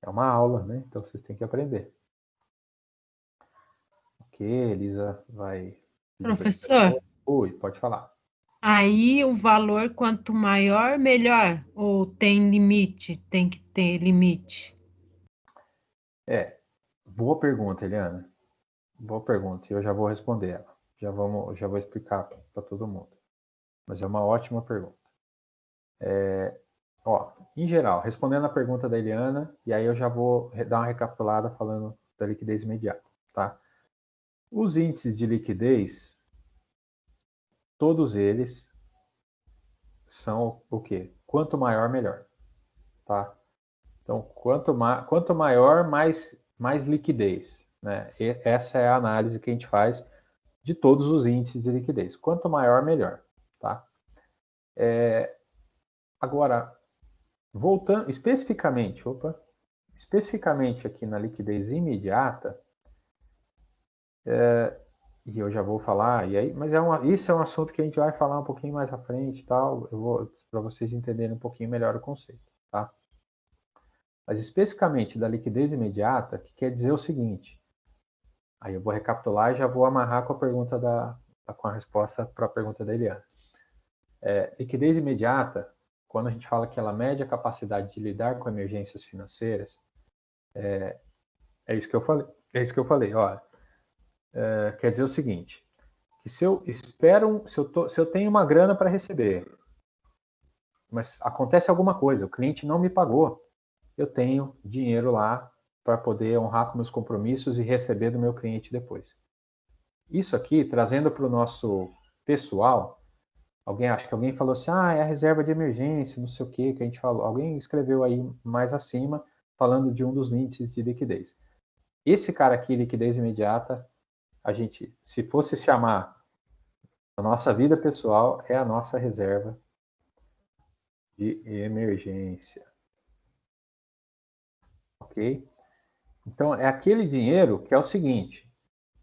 É uma aula, né? Então vocês têm que aprender. Ok, Elisa vai... Professor, Oi, pode falar. aí o valor quanto maior, melhor? Ou tem limite? Tem que ter limite? Boa pergunta, Eliana. Boa pergunta, e eu já vou responder ela. Já vou explicar para todo mundo. Mas é uma ótima pergunta. Em geral, respondendo a pergunta da Eliana, e aí eu já vou dar uma recapitulada falando da liquidez imediata, tá? Os índices de liquidez, todos eles são o quê? Quanto maior, melhor, tá? Então, quanto maior, mais liquidez, né? Essa é a análise que a gente faz de todos os índices de liquidez. Quanto maior, melhor, tá? Agora, voltando especificamente aqui na liquidez imediata, e eu já vou falar, mas isso é um assunto que a gente vai falar um pouquinho mais à frente, tal, para vocês entenderem um pouquinho melhor o conceito, tá? Mas especificamente da liquidez imediata, que quer dizer o seguinte, aí eu vou recapitular e já vou amarrar com a pergunta com a resposta para a pergunta da Eliana. Liquidez imediata, quando a gente fala que ela mede a capacidade de lidar com emergências financeiras, é isso que eu falei. Olha, quer dizer o seguinte, que se eu tenho uma grana para receber, mas acontece alguma coisa, o cliente não me pagou, eu tenho dinheiro lá para poder honrar com meus compromissos e receber do meu cliente depois. Isso aqui, trazendo para o nosso pessoal, acho que alguém falou assim, é a reserva de emergência, não sei o que a gente falou. Alguém escreveu aí mais acima, falando de um dos índices de liquidez. Esse cara aqui, liquidez imediata, a gente, se fosse chamar a nossa vida pessoal, é a nossa reserva de emergência. Ok? Então, é aquele dinheiro que é o seguinte,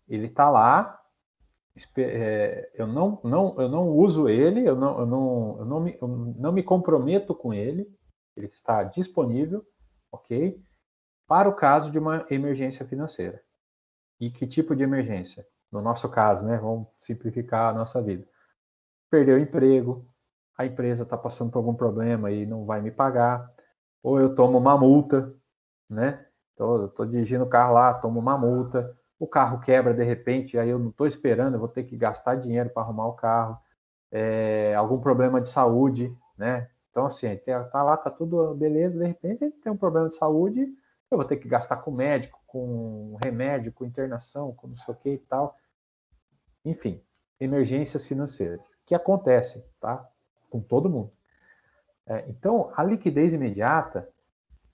ele está lá, eu não uso ele, eu não me comprometo com ele, ele está disponível, ok? Para o caso de uma emergência financeira. E que tipo de emergência? No nosso caso, né? Vamos simplificar a nossa vida. Perdeu o emprego, a empresa está passando por algum problema e não vai me pagar, ou eu tomo uma multa, né? Então, eu estou dirigindo o carro lá, tomo uma multa, o carro quebra de repente, aí eu não estou esperando, eu vou ter que gastar dinheiro para arrumar o carro, algum problema de saúde, né? Então, assim, tá lá, tá tudo beleza, de repente tem um problema de saúde, eu vou ter que gastar com médico, com remédio, com internação, com não sei o que e tal. Enfim, emergências financeiras, que acontecem, tá? Com todo mundo. Então, a liquidez imediata,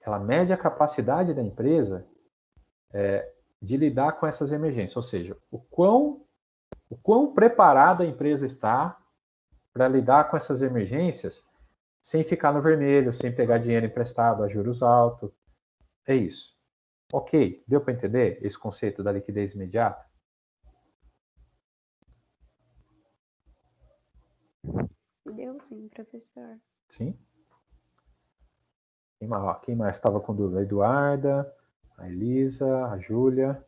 ela mede a capacidade da empresa de lidar com essas emergências, ou seja, o quão preparada a empresa está para lidar com essas emergências sem ficar no vermelho, sem pegar dinheiro emprestado a juros altos. É isso. Ok, deu para entender esse conceito da liquidez imediata? Deu sim, professor. Sim. Quem mais estava com dúvida? A Eduarda, a Elisa, a Júlia,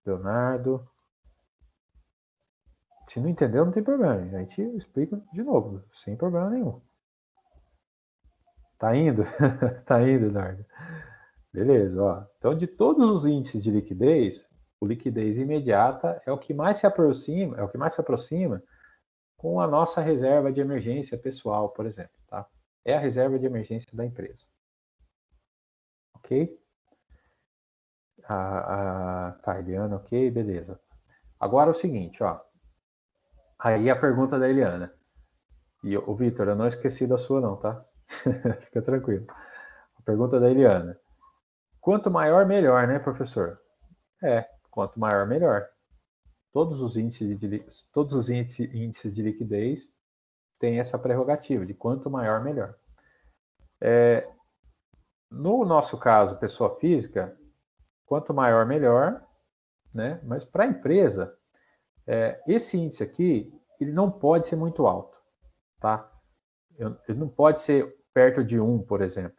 Leonardo. Se não entendeu, não tem problema. A gente explica de novo, sem problema nenhum. Tá indo? Tá indo, Eduardo. Beleza, ó. Então, de todos os índices de liquidez, o liquidez imediata é o que mais se aproxima com a nossa reserva de emergência pessoal, por exemplo, tá? É a reserva de emergência da empresa. Ok? Tá, Eliana, ok, beleza. Agora é o seguinte, ó. Aí a pergunta da Eliana. E o Vitor, eu não esqueci da sua não, tá? Fica tranquilo. A pergunta da Eliana. Quanto maior, melhor, né, professor? Quanto maior, melhor. Todos os índices de liquidez tem essa prerrogativa de quanto maior, melhor. No nosso caso, pessoa física, quanto maior, melhor, né? Mas para a empresa, esse índice aqui, ele não pode ser muito alto, tá? Ele não pode ser perto de 1, por exemplo.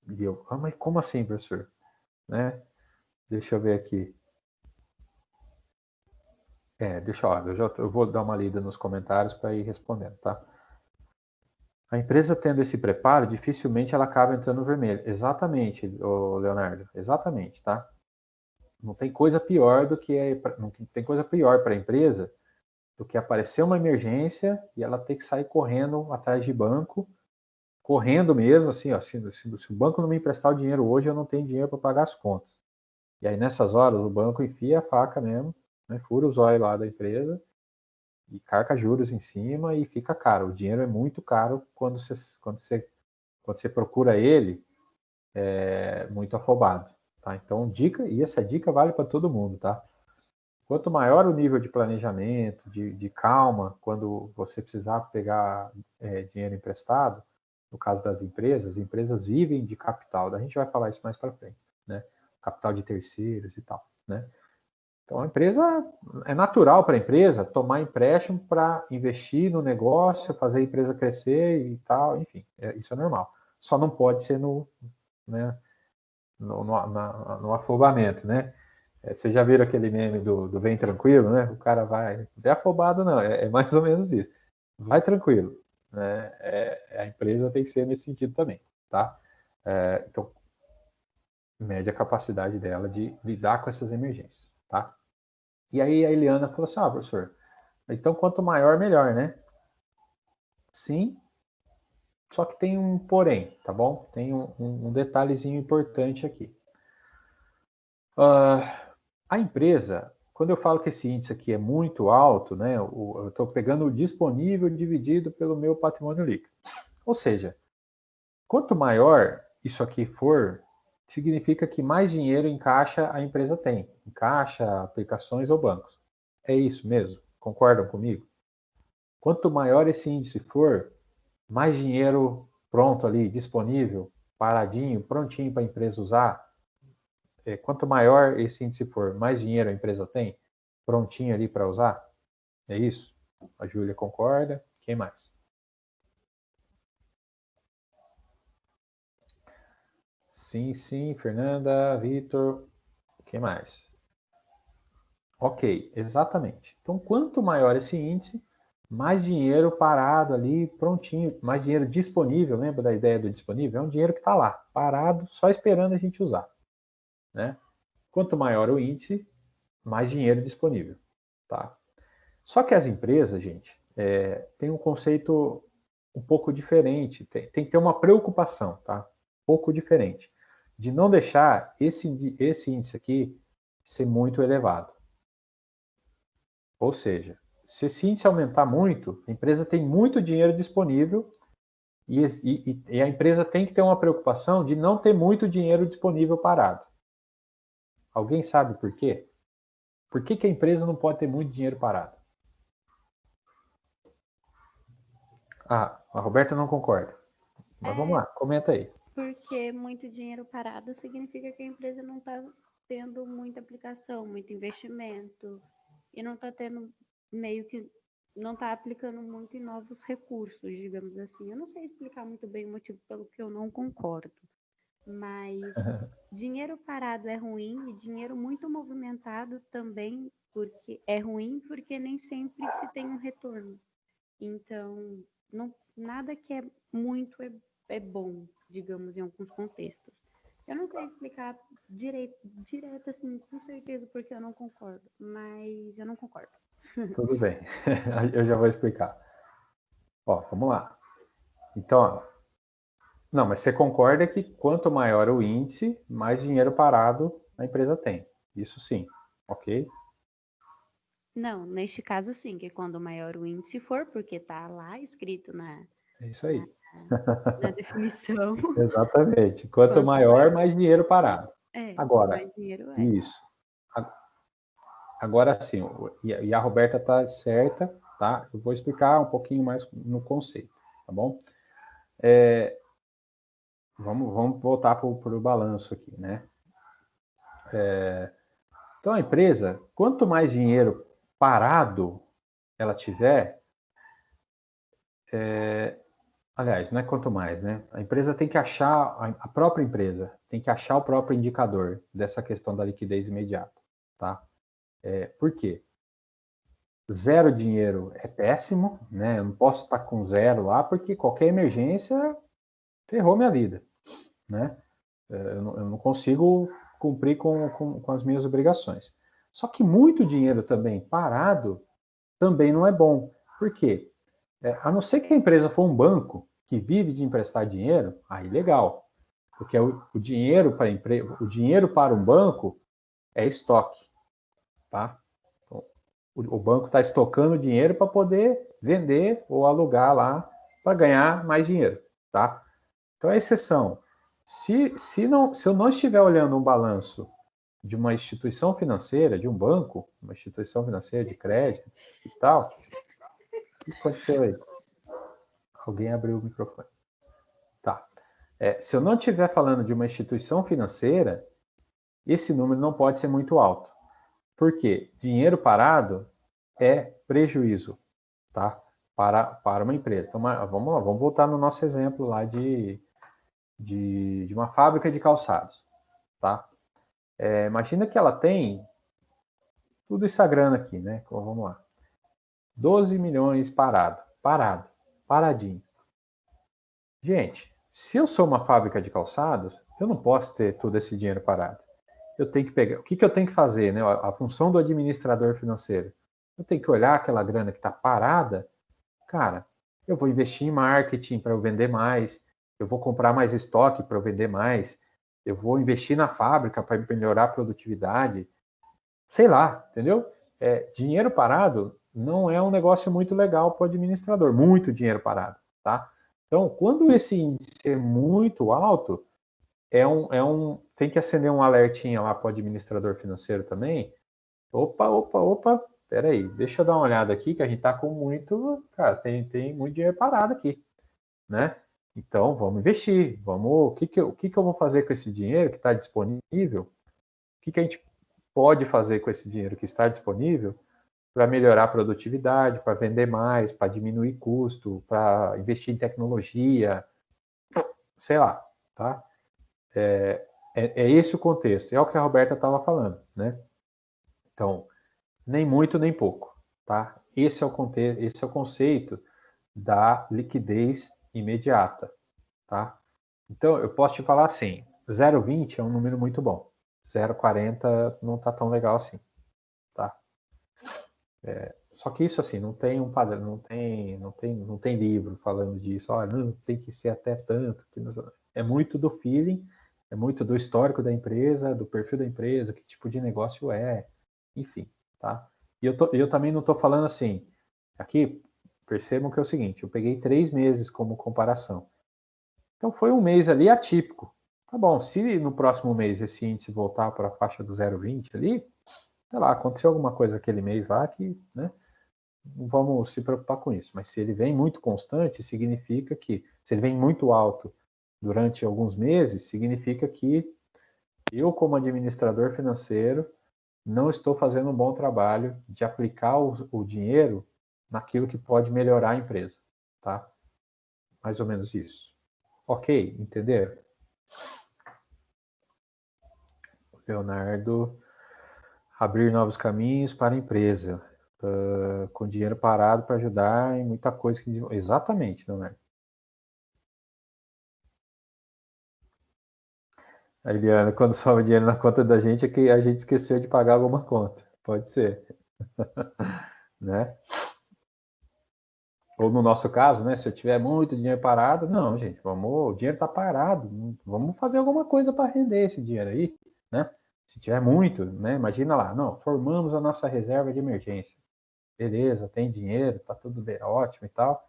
E eu, mas como assim, professor? Né? Deixa eu ver aqui. Eu vou dar uma lida nos comentários para ir respondendo, tá? A empresa tendo esse preparo, dificilmente ela acaba entrando no vermelho. Exatamente, Leonardo, exatamente, tá? Não tem coisa pior para a empresa do que aparecer uma emergência e ela ter que sair correndo atrás de banco, correndo mesmo, assim, ó, se o banco não me emprestar o dinheiro hoje, eu não tenho dinheiro para pagar as contas. E aí, nessas horas, o banco enfia a faca mesmo, né, fura o zóio lá da empresa e carca juros em cima e fica caro. O dinheiro é muito caro quando você procura ele muito afobado. Tá? Então, essa dica vale para todo mundo, tá? Quanto maior o nível de planejamento, de calma, quando você precisar pegar dinheiro emprestado, no caso das empresas, as empresas vivem de capital. A gente vai falar isso mais para frente, né? Capital de terceiros e tal, né? Então, a empresa, é natural para a empresa tomar empréstimo para investir no negócio, fazer a empresa crescer e tal, enfim, isso é normal. Só não pode ser no afobamento, né? Vocês já viram aquele meme do Vem Tranquilo, né? O cara vai, não é afobado não, é mais ou menos isso. Vai tranquilo, né? A empresa tem que ser nesse sentido também, tá? Então, mede a capacidade dela de lidar com essas emergências, tá? E aí a Eliana falou assim, professor, mas então quanto maior, melhor, né? Sim, só que tem um porém, tá bom? Tem um detalhezinho importante aqui. A empresa, quando eu falo que esse índice aqui é muito alto, né? Eu estou pegando o disponível dividido pelo meu patrimônio líquido. Ou seja, quanto maior isso aqui for, significa que mais dinheiro em caixa a empresa tem. Em caixa, aplicações ou bancos. É isso mesmo? Concordam comigo? Quanto maior esse índice for, mais dinheiro pronto ali, disponível, paradinho, prontinho para a empresa usar. Quanto maior esse índice for, mais dinheiro a empresa tem, prontinho ali para usar. É isso? A Júlia concorda. Quem mais? Sim, Fernanda, Vitor. Quem mais? Ok, exatamente. Então, quanto maior esse índice, mais dinheiro parado ali, prontinho, mais dinheiro disponível. Lembra da ideia do disponível? É um dinheiro que está lá, parado, só esperando a gente usar, né? Quanto maior o índice, mais dinheiro disponível, tá? Só que as empresas, gente, tem um conceito um pouco diferente, tem que ter uma preocupação, tá? Um pouco diferente, de não deixar esse índice aqui ser muito elevado. Ou seja, se esse índice aumentar muito, a empresa tem muito dinheiro disponível e a empresa tem que ter uma preocupação de não ter muito dinheiro disponível parado. Alguém sabe por quê? Por que a empresa não pode ter muito dinheiro parado? A Roberta não concorda. Mas vamos lá, comenta aí. Porque muito dinheiro parado significa que a empresa não está tendo muita aplicação, muito investimento, e não está tendo meio que não está aplicando muito em novos recursos, digamos assim. Eu não sei explicar muito bem o motivo pelo que eu não concordo, mas dinheiro parado é ruim e dinheiro muito movimentado também porque é ruim porque nem sempre se tem um retorno. Então, nada que é muito é bom, digamos, em alguns contextos. Eu não sei explicar direto assim, com certeza, porque eu não concordo, mas eu não concordo. Tudo bem, eu já vou explicar. Vamos lá. Então, não, mas você concorda que quanto maior o índice, mais dinheiro parado a empresa tem. Isso sim, ok? Não, neste caso sim, que quando maior o índice for, porque está lá escrito É isso aí. na definição. Exatamente. Quanto maior, mais dinheiro parado. Agora, mais dinheiro isso. Agora sim, e a Roberta está certa tá? Eu vou explicar um pouquinho mais no conceito, tá bom? Vamos voltar para o balanço aqui, né? Então, a empresa, quanto mais dinheiro parado ela tiver, aliás, não é quanto mais, né? A empresa tem que achar, a própria empresa tem que achar o próprio indicador dessa questão da liquidez imediata, tá? Por quê? Zero dinheiro é péssimo, né? Eu não posso estar com zero lá, porque qualquer emergência ferrou minha vida, né? Eu não consigo cumprir com as minhas obrigações. Só que muito dinheiro também parado também não é bom. Por quê? A não ser que a empresa for um banco que vive de emprestar dinheiro, aí legal. Porque o dinheiro para o dinheiro para um banco é estoque, tá? Então, o banco está estocando dinheiro para poder vender ou alugar lá para ganhar mais dinheiro, tá? Então é exceção. Se eu não estiver olhando um balanço de uma instituição financeira, de um banco, uma instituição financeira de crédito e tal, o que aconteceu aí? Alguém abriu o microfone. Tá. Se eu não estiver falando de uma instituição financeira, esse número não pode ser muito alto. Por quê? Dinheiro parado é prejuízo, tá? Para uma empresa. Então, vamos lá, vamos voltar no nosso exemplo lá de uma fábrica de calçados, tá? Imagina que ela tem tudo essa grana aqui, né? Então, vamos lá. 12 milhões paradinho. Gente, se eu sou uma fábrica de calçados, eu não posso ter todo esse dinheiro parado. Eu tenho que pegar. O que eu tenho que fazer, né? A função do administrador financeiro. Eu tenho que olhar aquela grana que está parada. Cara, eu vou investir em marketing para eu vender mais. Eu vou comprar mais estoque para eu vender mais. Eu vou investir na fábrica para melhorar a produtividade. Sei lá, entendeu? Dinheiro parado não é um negócio muito legal para o administrador. Muito dinheiro parado, tá? Então, quando esse índice é muito alto, tem que acender um alertinha lá para o administrador financeiro também. Opa, peraí, deixa eu dar uma olhada aqui, que a gente está com muito, cara, tem muito dinheiro parado aqui, né? Então, vamos investir, o que que eu vou fazer com esse dinheiro que está disponível? O que a gente pode fazer com esse dinheiro que está disponível para melhorar a produtividade, para vender mais, para diminuir custo, para investir em tecnologia, sei lá, tá? É esse o contexto, é o que a Roberta estava falando, né? Então, nem muito nem pouco, tá? Esse é o contexto, esse é o conceito da liquidez imediata, tá? Então, eu posso te falar assim, 0,20 é um número muito bom, 0,40 não tá tão legal assim, tá? Só que isso assim, não tem um padrão, não tem livro falando disso, olha, não, tem que ser até tanto, é muito do feeling, é muito do histórico da empresa, do perfil da empresa, que tipo de negócio enfim, tá? E eu também não estou falando assim, aqui, percebam que é o seguinte, eu peguei 3 meses como comparação. Então foi um mês ali atípico. Tá bom, se no próximo mês esse índice voltar para a faixa do 0,20 ali, sei lá, aconteceu alguma coisa aquele mês lá que, né, não vamos se preocupar com isso. Mas se ele vem muito constante, significa que, se ele vem muito alto durante alguns meses, significa que eu, como administrador financeiro, não estou fazendo um bom trabalho de aplicar o dinheiro naquilo que pode melhorar a empresa, tá? Mais ou menos isso. Ok, entenderam? Leonardo, abrir novos caminhos para a empresa, com dinheiro parado para ajudar em muita coisa. Exatamente, Leonardo. A Eliana, quando sobe dinheiro na conta da gente, é que a gente esqueceu de pagar alguma conta. Pode ser. Né? Ou no nosso caso, né? Se eu tiver muito dinheiro parado, não, gente, o dinheiro está parado, vamos fazer alguma coisa para render esse dinheiro aí, né? Se tiver muito, né? Imagina lá, não, formamos a nossa reserva de emergência. Beleza, tem dinheiro, tá tudo bem, ótimo e tal.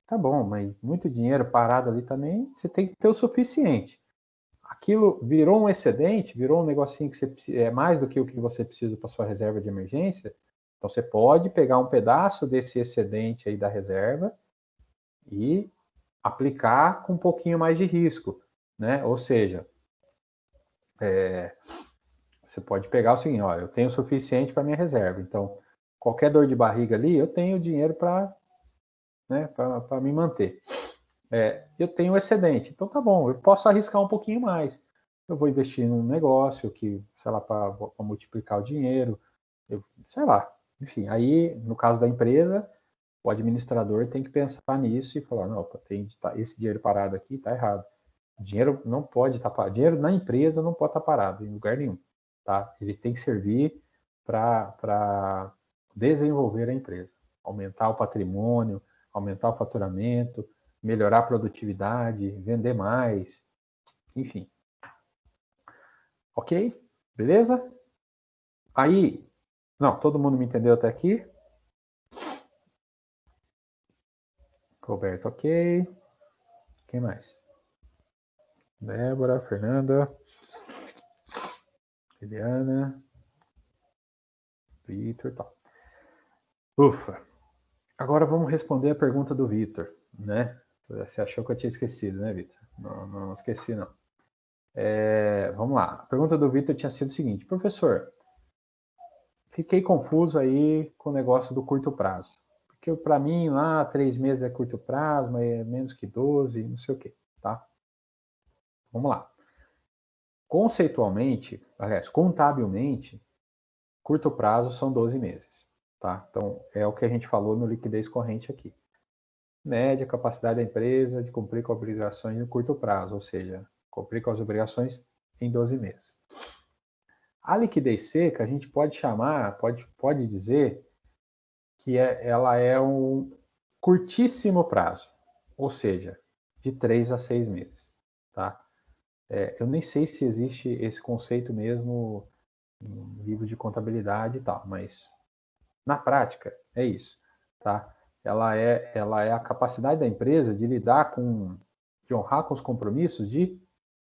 Tá bom, mas muito dinheiro parado ali também, você tem que ter o suficiente. Aquilo virou um excedente, virou um negocinho que você é mais do que o que você precisa para sua reserva de emergência, Então, você pode pegar um pedaço desse excedente aí da reserva e aplicar com um pouquinho mais de risco, né? Ou seja, você pode pegar o seguinte, ó, eu tenho o suficiente para minha reserva, então qualquer dor de barriga ali, eu tenho dinheiro para, né, para me manter. Eu tenho um excedente, então tá bom, eu posso arriscar um pouquinho mais. Eu vou investir num negócio que, sei lá, para multiplicar o dinheiro, sei lá. Enfim, aí, no caso da empresa, o administrador tem que pensar nisso e falar, não, esse dinheiro parado aqui está errado. O dinheiro não pode estar parado. Dinheiro na empresa não pode estar parado em lugar nenhum. Tá? Ele tem que servir para desenvolver a empresa, aumentar o patrimônio, aumentar o faturamento, melhorar a produtividade, vender mais, enfim. Ok? Beleza? Aí, não, todo mundo me entendeu até aqui? Roberto, ok. Quem mais? Débora, Fernanda, Eliana, Vitor e tal. Ufa. Agora vamos responder a pergunta do Vitor, né? Você achou que eu tinha esquecido, né, Vitor? Não esqueci, não. Vamos lá. A pergunta do Vitor tinha sido o seguinte: professor, fiquei confuso aí com o negócio do curto prazo. Porque para mim lá 3 meses é curto prazo, mas é menos que 12, não sei o quê, tá? Vamos lá. Conceitualmente, aliás, contabilmente, curto prazo são 12 meses, tá? Então, é o que a gente falou no liquidez corrente aqui. Média, capacidade da empresa de cumprir com obrigações no curto prazo, ou seja, cumprir com as obrigações em 12 meses. A liquidez seca, a gente pode chamar, pode dizer que ela é um curtíssimo prazo, ou seja, de 3 a 6 meses, tá? Eu nem sei se existe esse conceito mesmo em livro de contabilidade e tal, mas na prática é isso, tá? Ela é a capacidade da empresa de lidar de honrar com os compromissos de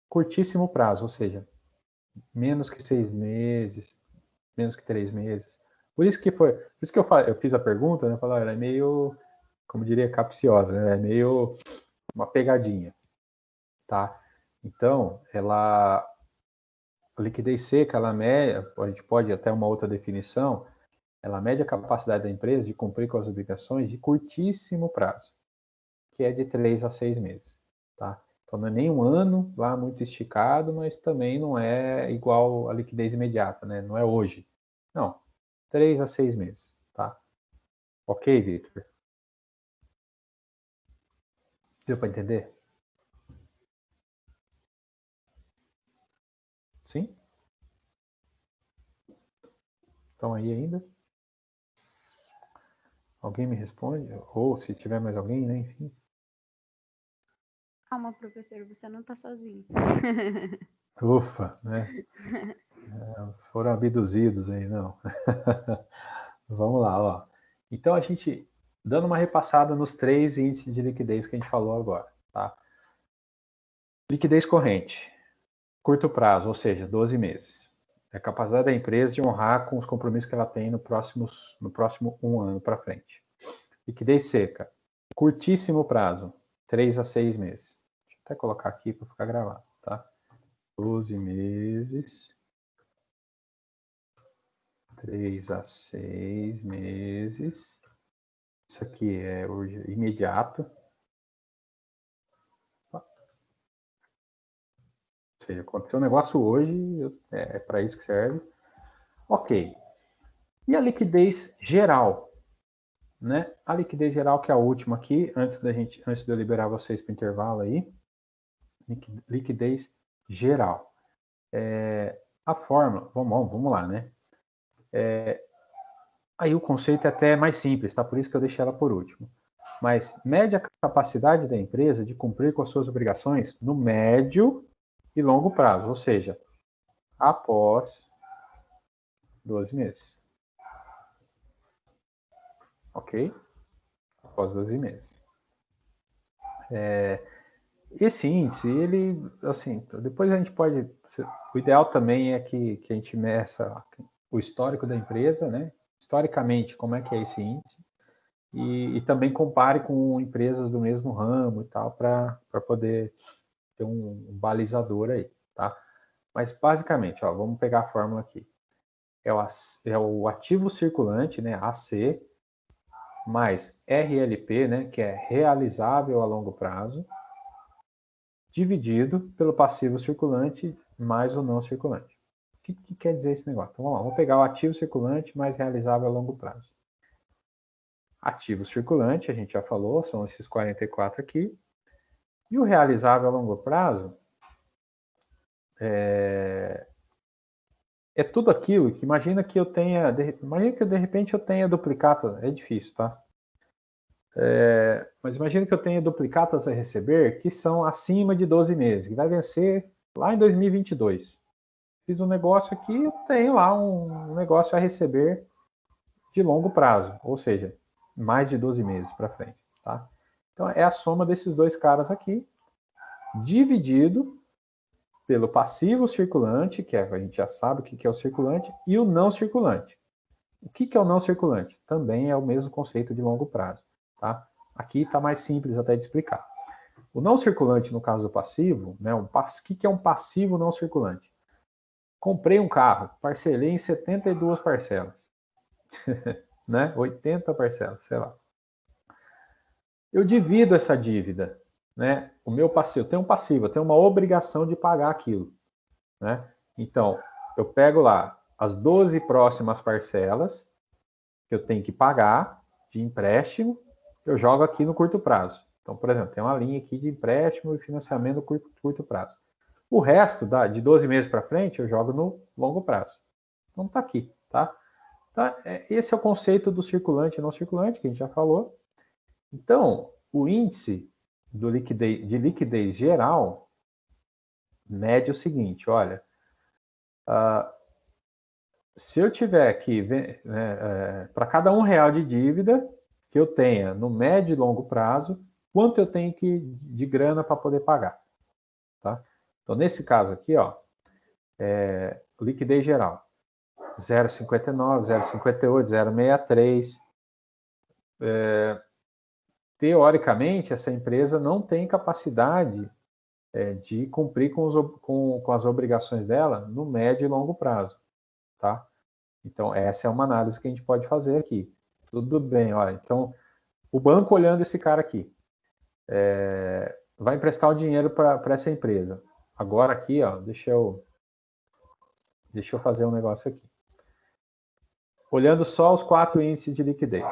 curtíssimo prazo, ou seja, menos que 6 meses, menos que 3 meses. Por isso que eu fiz a pergunta, né? Falar, ela é meio, como diria, capciosa, né? É meio uma pegadinha, tá? Então, a liquidez seca, a gente pode até uma outra definição, ela mede a capacidade da empresa de cumprir com as obrigações de curtíssimo prazo, que é de 3 a 6 meses, tá? Então, não é nem um ano lá muito esticado, mas também não é igual a liquidez imediata, né? Não é hoje. Não, 3 a 6 meses, tá? Ok, Victor? Deu para entender? Sim? Estão aí ainda? Alguém me responde? Ou se tiver mais alguém, né? Enfim. Calma, professor, você não está sozinho. Ufa, né? Foram abduzidos aí, não. Vamos lá, ó. Então, a gente, dando uma repassada nos 3 índices de liquidez que a gente falou agora, tá? Liquidez corrente, curto prazo, ou seja, 12 meses. É a capacidade da empresa de honrar com os compromissos que ela tem no próximo 1 ano para frente. Liquidez seca, curtíssimo prazo, 3 a 6 meses. Deixa eu até colocar aqui para ficar gravado, tá? 12 meses, 3 a 6 meses. Isso aqui é imediato. Ou seja, aconteceu um negócio hoje, é para isso que serve. Ok. E a liquidez geral? Né? A liquidez geral, que é a última aqui, antes de eu liberar vocês para o intervalo aí. Liquidez geral. A fórmula, vamos lá, né? Aí o conceito é até mais simples, tá? Por isso que eu deixei ela por último. Mas mede a capacidade da empresa de cumprir com as suas obrigações no médio e longo prazo, ou seja, após 12 meses. Ok? Após 12 meses. Esse índice, ele, assim, depois a gente pode... O ideal também é que a gente meça o histórico da empresa, né? historicamente, como é que é esse índice, e também compare com empresas do mesmo ramo e tal, para poder ter um balizador aí, tá? Mas, basicamente, ó, vamos pegar a fórmula aqui. É o ativo circulante, né, AC, mais RLP, né, que é realizável a longo prazo, dividido pelo passivo circulante mais o não circulante. O que quer dizer esse negócio? Então, vamos lá, vamos pegar o ativo circulante mais realizável a longo prazo. Ativo circulante, a gente já falou, são esses 44 aqui. E o realizável a longo prazo é tudo aquilo que imagina que eu tenha, imagina que de repente eu tenha duplicatas, é difícil, tá? Mas imagina que eu tenha duplicatas a receber que são acima de 12 meses, que vai vencer lá em 2022. Fiz um negócio aqui, eu tenho lá um negócio a receber de longo prazo, ou seja, mais de 12 meses para frente, tá? Então é a soma desses dois caras aqui, dividido pelo passivo circulante, que a gente já sabe o que é o circulante, e o não circulante. O que é o não circulante? Também é o mesmo conceito de longo prazo, tá? Aqui está mais simples até de explicar. O não circulante, no caso do passivo, né, o que é um passivo não circulante? Comprei um carro, parcelei em 72 parcelas, né? 80 parcelas, sei lá. Eu divido essa dívida, né? O meu passivo, eu tenho um passivo, eu tenho uma obrigação de pagar aquilo, né? Então, eu pego lá as 12 próximas parcelas que eu tenho que pagar de empréstimo, eu jogo aqui no curto prazo. Então, por exemplo, tem uma linha aqui de empréstimo e financiamento no curto prazo. O resto, de 12 meses para frente, eu jogo no longo prazo. Então, está aqui, tá? Então, esse é o conceito do circulante e não circulante, que a gente já falou. Então, o índice de liquidez geral mede o seguinte, olha, se eu tiver aqui, para cada R$1 de dívida que eu tenha no médio e longo prazo, quanto eu tenho de grana para poder pagar, tá? Então, nesse caso aqui, ó, liquidez geral, 0,59, 0,58, 0,63. Teoricamente, essa empresa não tem capacidade de cumprir com as obrigações dela no médio e longo prazo, tá? Então, essa é uma análise que a gente pode fazer aqui. Tudo bem, olha, então, o banco olhando esse cara aqui, vai emprestar o dinheiro para essa empresa. Agora aqui, ó, deixa eu fazer um negócio aqui. Olhando só os 4 índices de liquidez.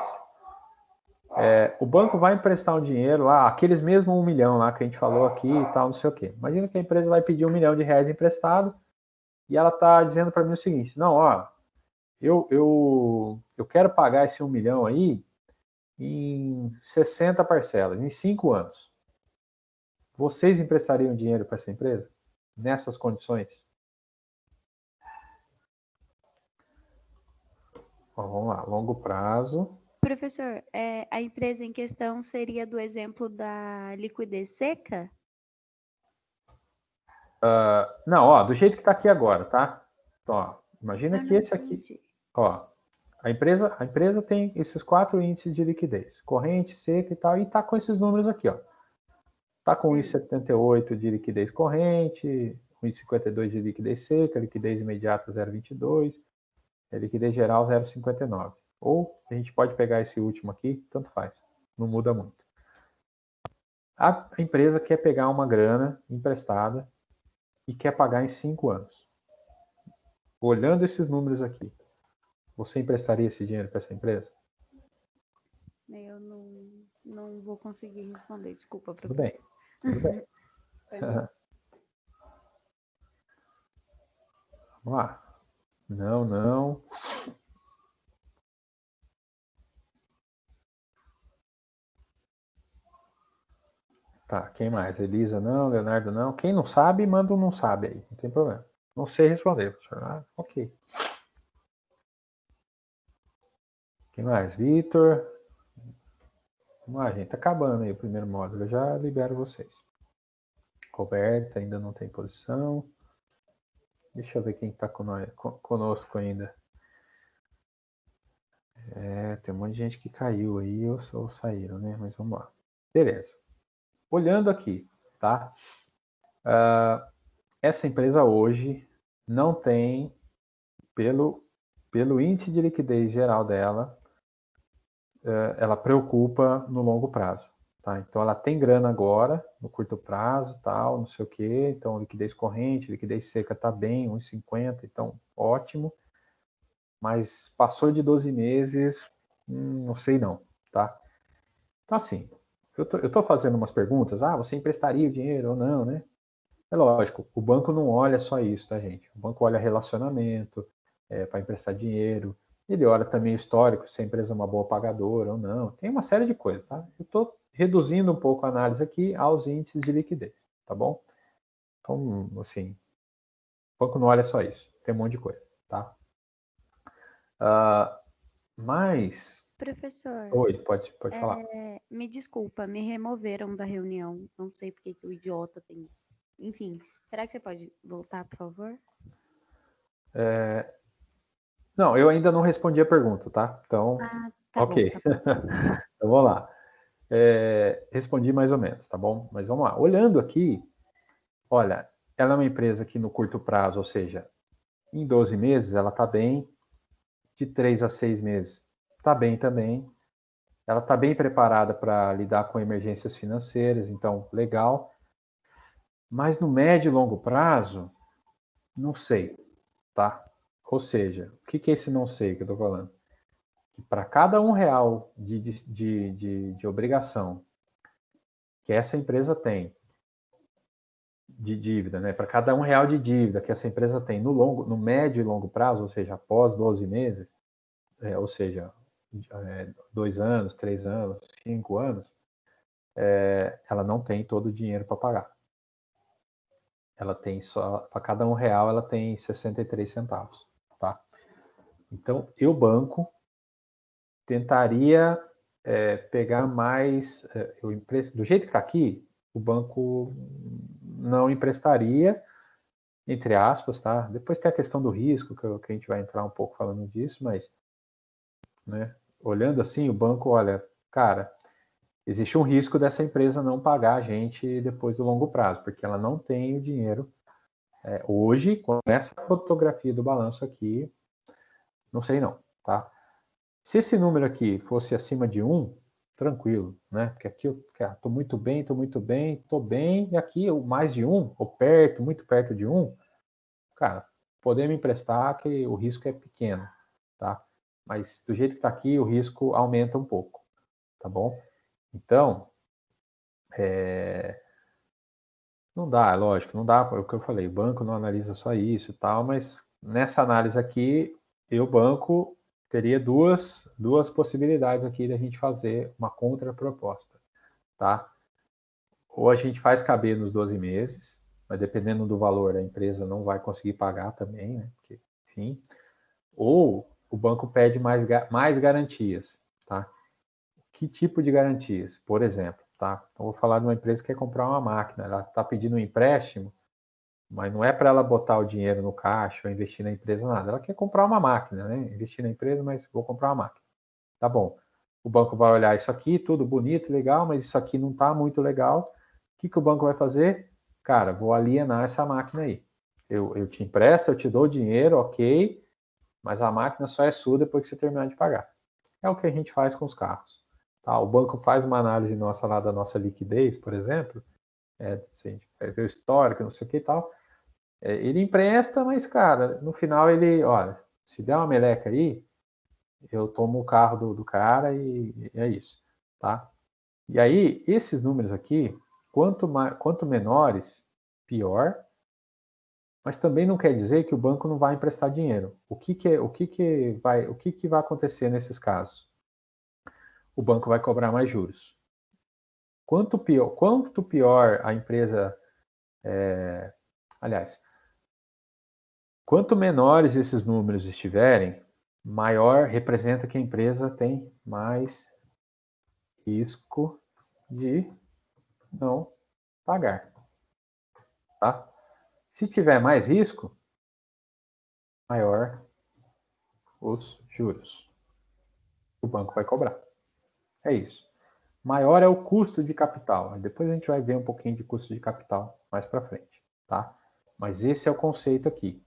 O banco vai emprestar um dinheiro lá, aqueles mesmo 1 milhão lá que a gente falou aqui e tal, não sei o quê. Imagina que a empresa vai pedir R$1 milhão emprestado e ela está dizendo para mim o seguinte, não, ó, eu quero pagar esse 1 milhão aí em 60 parcelas, em 5 anos. Vocês emprestariam dinheiro para essa empresa? Nessas condições? Bom, vamos lá, longo prazo. Professor, a empresa em questão seria do exemplo da liquidez seca? Não, ó, do jeito que está aqui agora, tá? Então, ó, imagina que esse aqui, Entendi. ó, a empresa tem esses 4 índices de liquidez, corrente, seca e tal, e está com esses números aqui, ó. Está com 1,78 de liquidez corrente, 1,52 de liquidez seca, liquidez imediata 0,22, liquidez geral 0,59. Ou a gente pode pegar esse último aqui, tanto faz, não muda muito. A empresa quer pegar uma grana emprestada e quer pagar em 5 anos. Olhando esses números aqui, você emprestaria esse dinheiro para essa empresa? Eu não vou conseguir responder, desculpa, Tudo professor. bem, tudo bem. Vamos lá. Não. Tá, quem mais? Elisa não, Leonardo não. Quem não sabe, manda um não sabe aí, não tem problema. Não sei responder, professor. Ok. Quem mais? Vitor. Vamos lá, gente. Tá acabando aí o primeiro módulo. Eu já libero vocês. Roberta ainda não tem posição. Deixa eu ver quem está conosco ainda. Tem um monte de gente que caiu aí ou saíram, né? Mas vamos lá. Beleza. Olhando aqui, tá? Essa empresa hoje não tem, pelo índice de liquidez geral dela, ela preocupa no longo prazo. Tá? Então, ela tem grana agora, no curto prazo, tal, não sei o quê. Então, liquidez corrente, liquidez seca está bem, 1,50, então, ótimo. Mas passou de 12 meses, não sei não, tá? Então, assim, eu tô fazendo umas perguntas. Você emprestaria o dinheiro ou não, né? É lógico, o banco não olha só isso, tá, gente? O banco olha relacionamento, para emprestar dinheiro. Ele olha também o histórico, se a empresa é uma boa pagadora ou não. Tem uma série de coisas, tá? Eu estou reduzindo um pouco a análise aqui aos índices de liquidez, tá bom? Então, assim, o banco não olha só isso. Tem um monte de coisa, tá? Mas... Professor, Oi, pode falar. me desculpa, me removeram da reunião. Não sei porque que o idiota tem. Enfim, será que você pode voltar, por favor? Não, eu ainda não respondi a pergunta, tá? Então, Tá ok. bom, tá bom. Então, vamos lá. Respondi mais ou menos, tá bom? Mas vamos lá. Olhando aqui, olha, ela é uma empresa que no curto prazo, ou seja, em 12 meses, ela está bem. De 3 a 6 meses, está bem também. Ela está bem preparada para lidar com emergências financeiras, então, legal. Mas no médio e longo prazo, não sei, tá? Ou seja, o que é esse não sei que eu estou falando? Que para cada R$ 1 de obrigação que essa empresa tem, de dívida, né? Para cada R$ 1 de dívida que essa empresa tem no médio e longo prazo, ou seja, após 12 meses, ou seja, 2 anos, 3 anos, 5 anos, ela não tem todo o dinheiro para pagar. Ela tem só, para cada R$ 1, ela tem 63 centavos, tá? Então, eu, banco, tentaria pegar mais, do jeito que está aqui, o banco não emprestaria, entre aspas, tá? Depois tem a questão do risco, que a gente vai entrar um pouco falando disso, mas, né, olhando assim, o banco, olha, cara, existe um risco dessa empresa não pagar a gente depois do longo prazo, porque ela não tem o dinheiro. Hoje, com essa fotografia do balanço aqui, não sei não, tá? Se esse número aqui fosse acima de 1, tranquilo, né? Porque aqui eu estou muito bem, estou bem, e aqui mais de 1, ou perto, muito perto de 1, cara, poder me emprestar que o risco é pequeno, tá? Mas do jeito que está aqui, o risco aumenta um pouco, tá bom? Então, não dá, lógico, não dá, é o que eu falei, o banco não analisa só isso e tal, mas nessa análise aqui, eu, banco, teria duas possibilidades aqui da gente fazer uma contraproposta, tá? Ou a gente faz caber nos 12 meses, mas dependendo do valor, a empresa não vai conseguir pagar também, né? Porque, enfim. Ou o banco pede mais garantias, tá? Que tipo de garantias? Por exemplo, tá? Então, vou falar de uma empresa que quer comprar uma máquina, ela está pedindo um empréstimo, mas não é para ela botar o dinheiro no caixa ou investir na empresa, nada. Ela quer comprar uma máquina, né? Investir na empresa, mas vou comprar uma máquina. Tá bom. O banco vai olhar isso aqui, tudo bonito, legal, mas isso aqui não está muito legal. O que o banco vai fazer? Cara, vou alienar essa máquina aí. Eu te empresto, eu te dou o dinheiro, ok, mas a máquina só é sua depois que você terminar de pagar. É o que a gente faz com os carros. Tá? O banco faz uma análise nossa lá da nossa liquidez, por exemplo, assim, vai ver o histórico, não sei o que e tal. Ele empresta, mas, cara, no final ele, olha, se der uma meleca aí, eu tomo o carro do cara e é isso, tá? E aí, esses números aqui, quanto menores, pior, mas também não quer dizer que o banco não vai emprestar dinheiro. O que vai acontecer nesses casos? O banco vai cobrar mais juros. Quanto pior a empresa, aliás, quanto menores esses números estiverem, maior representa que a empresa tem mais risco de não pagar, tá? Se tiver mais risco, maior os juros. o banco vai cobrar. É isso. Maior é o custo de capital. Depois a gente vai ver um pouquinho de custo de capital mais para frente, tá? Mas esse é o conceito aqui.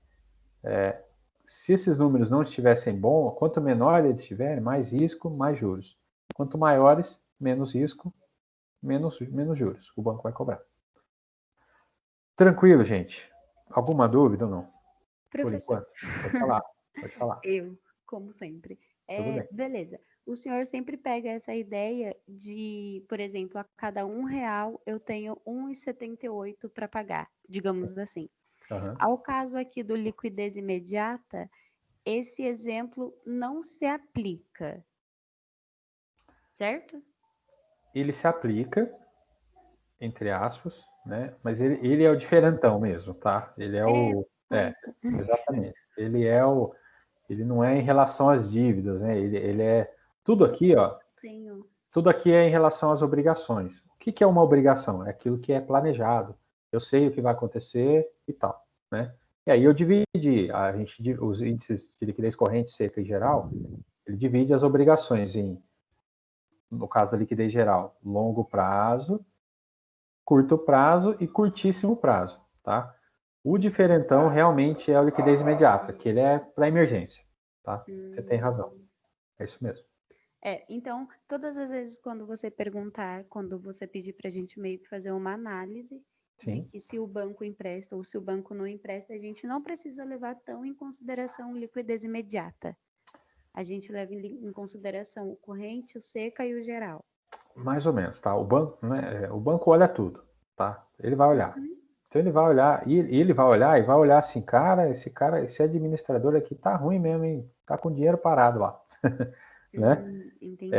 Se esses números não estivessem bons, quanto menor eles estiverem, mais risco, mais juros. Quanto maiores, menos risco, menos juros. O banco vai cobrar. Tranquilo, gente? Alguma dúvida ou não? Por Professor, enquanto. Pode falar. Pode falar. eu, como sempre. Tudo bem. Beleza. O senhor sempre pega essa ideia de, por exemplo, a cada R$ 1 eu tenho 1,78 para pagar, digamos assim. Uhum. Ao caso aqui do liquidez imediata, esse exemplo não se aplica, certo? Ele se aplica, entre aspas, né? Mas ele é o diferentão mesmo, tá? Ele é o... exatamente. Ele não é em relação às dívidas, né? Ele é... Tudo aqui, ó, Tenho. tudo aqui é em relação às obrigações. O que é uma obrigação? É aquilo que é planejado. Eu sei o que vai acontecer e tal, né? E aí eu dividi, os índices de liquidez corrente, seca e geral, ele divide as obrigações em, no caso da liquidez geral, longo prazo, curto prazo e curtíssimo prazo, tá? O diferentão realmente é a liquidez imediata, que ele é para emergência, tá? Você tem razão. É isso mesmo. Então, todas as vezes quando você perguntar, quando você pedir para a gente meio que fazer uma análise de Sim. que se o banco empresta ou se o banco não empresta, a gente não precisa levar tão em consideração liquidez imediata. A gente leva em consideração o corrente, o seca e o geral. Mais ou menos, tá? O banco, né, o banco olha tudo, tá? Ele vai olhar. Então ele vai olhar, e ele vai olhar assim, cara, esse administrador aqui tá ruim mesmo, hein? Tá com dinheiro parado lá. Né? Entendi.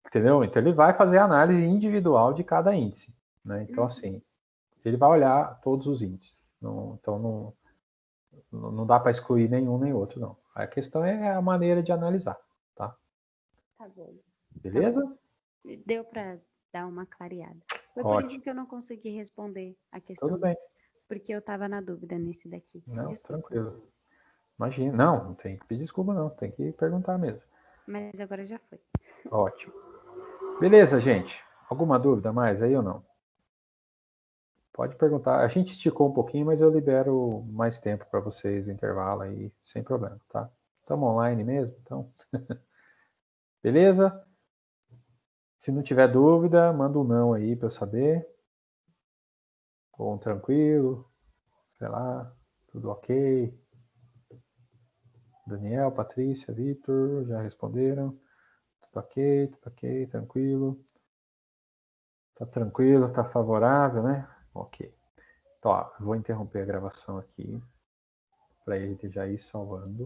Entendeu? Então ele vai fazer a análise individual de cada índice, né? Então assim, ele vai olhar todos os índices. Então não dá para excluir nenhum nem outro, não. A questão é a maneira de analisar, tá? Tá bom. Beleza? Tá bom. Deu para dar uma clareada. Foi por Ótimo. isso que eu não consegui responder a questão. Tudo bem. Porque eu estava na dúvida nesse daqui. Não, Desculpa. tranquilo. Imagina. Não tem que pedir desculpa, não. Tem que perguntar mesmo. Mas agora já foi. Ótimo. Beleza, gente. Alguma dúvida mais aí ou não? Pode perguntar. A gente esticou um pouquinho, mas eu libero mais tempo para vocês no intervalo aí, sem problema, tá? Estamos online mesmo, então. Beleza? Se não tiver dúvida, manda um não aí para eu saber. Ou um tranquilo. Sei lá, tudo ok. Daniel, Patrícia, Vitor, já responderam. Tudo ok, tranquilo. Tá tranquilo, tá favorável, né? Ok. Então, ó, vou interromper a gravação aqui para ele já ir salvando.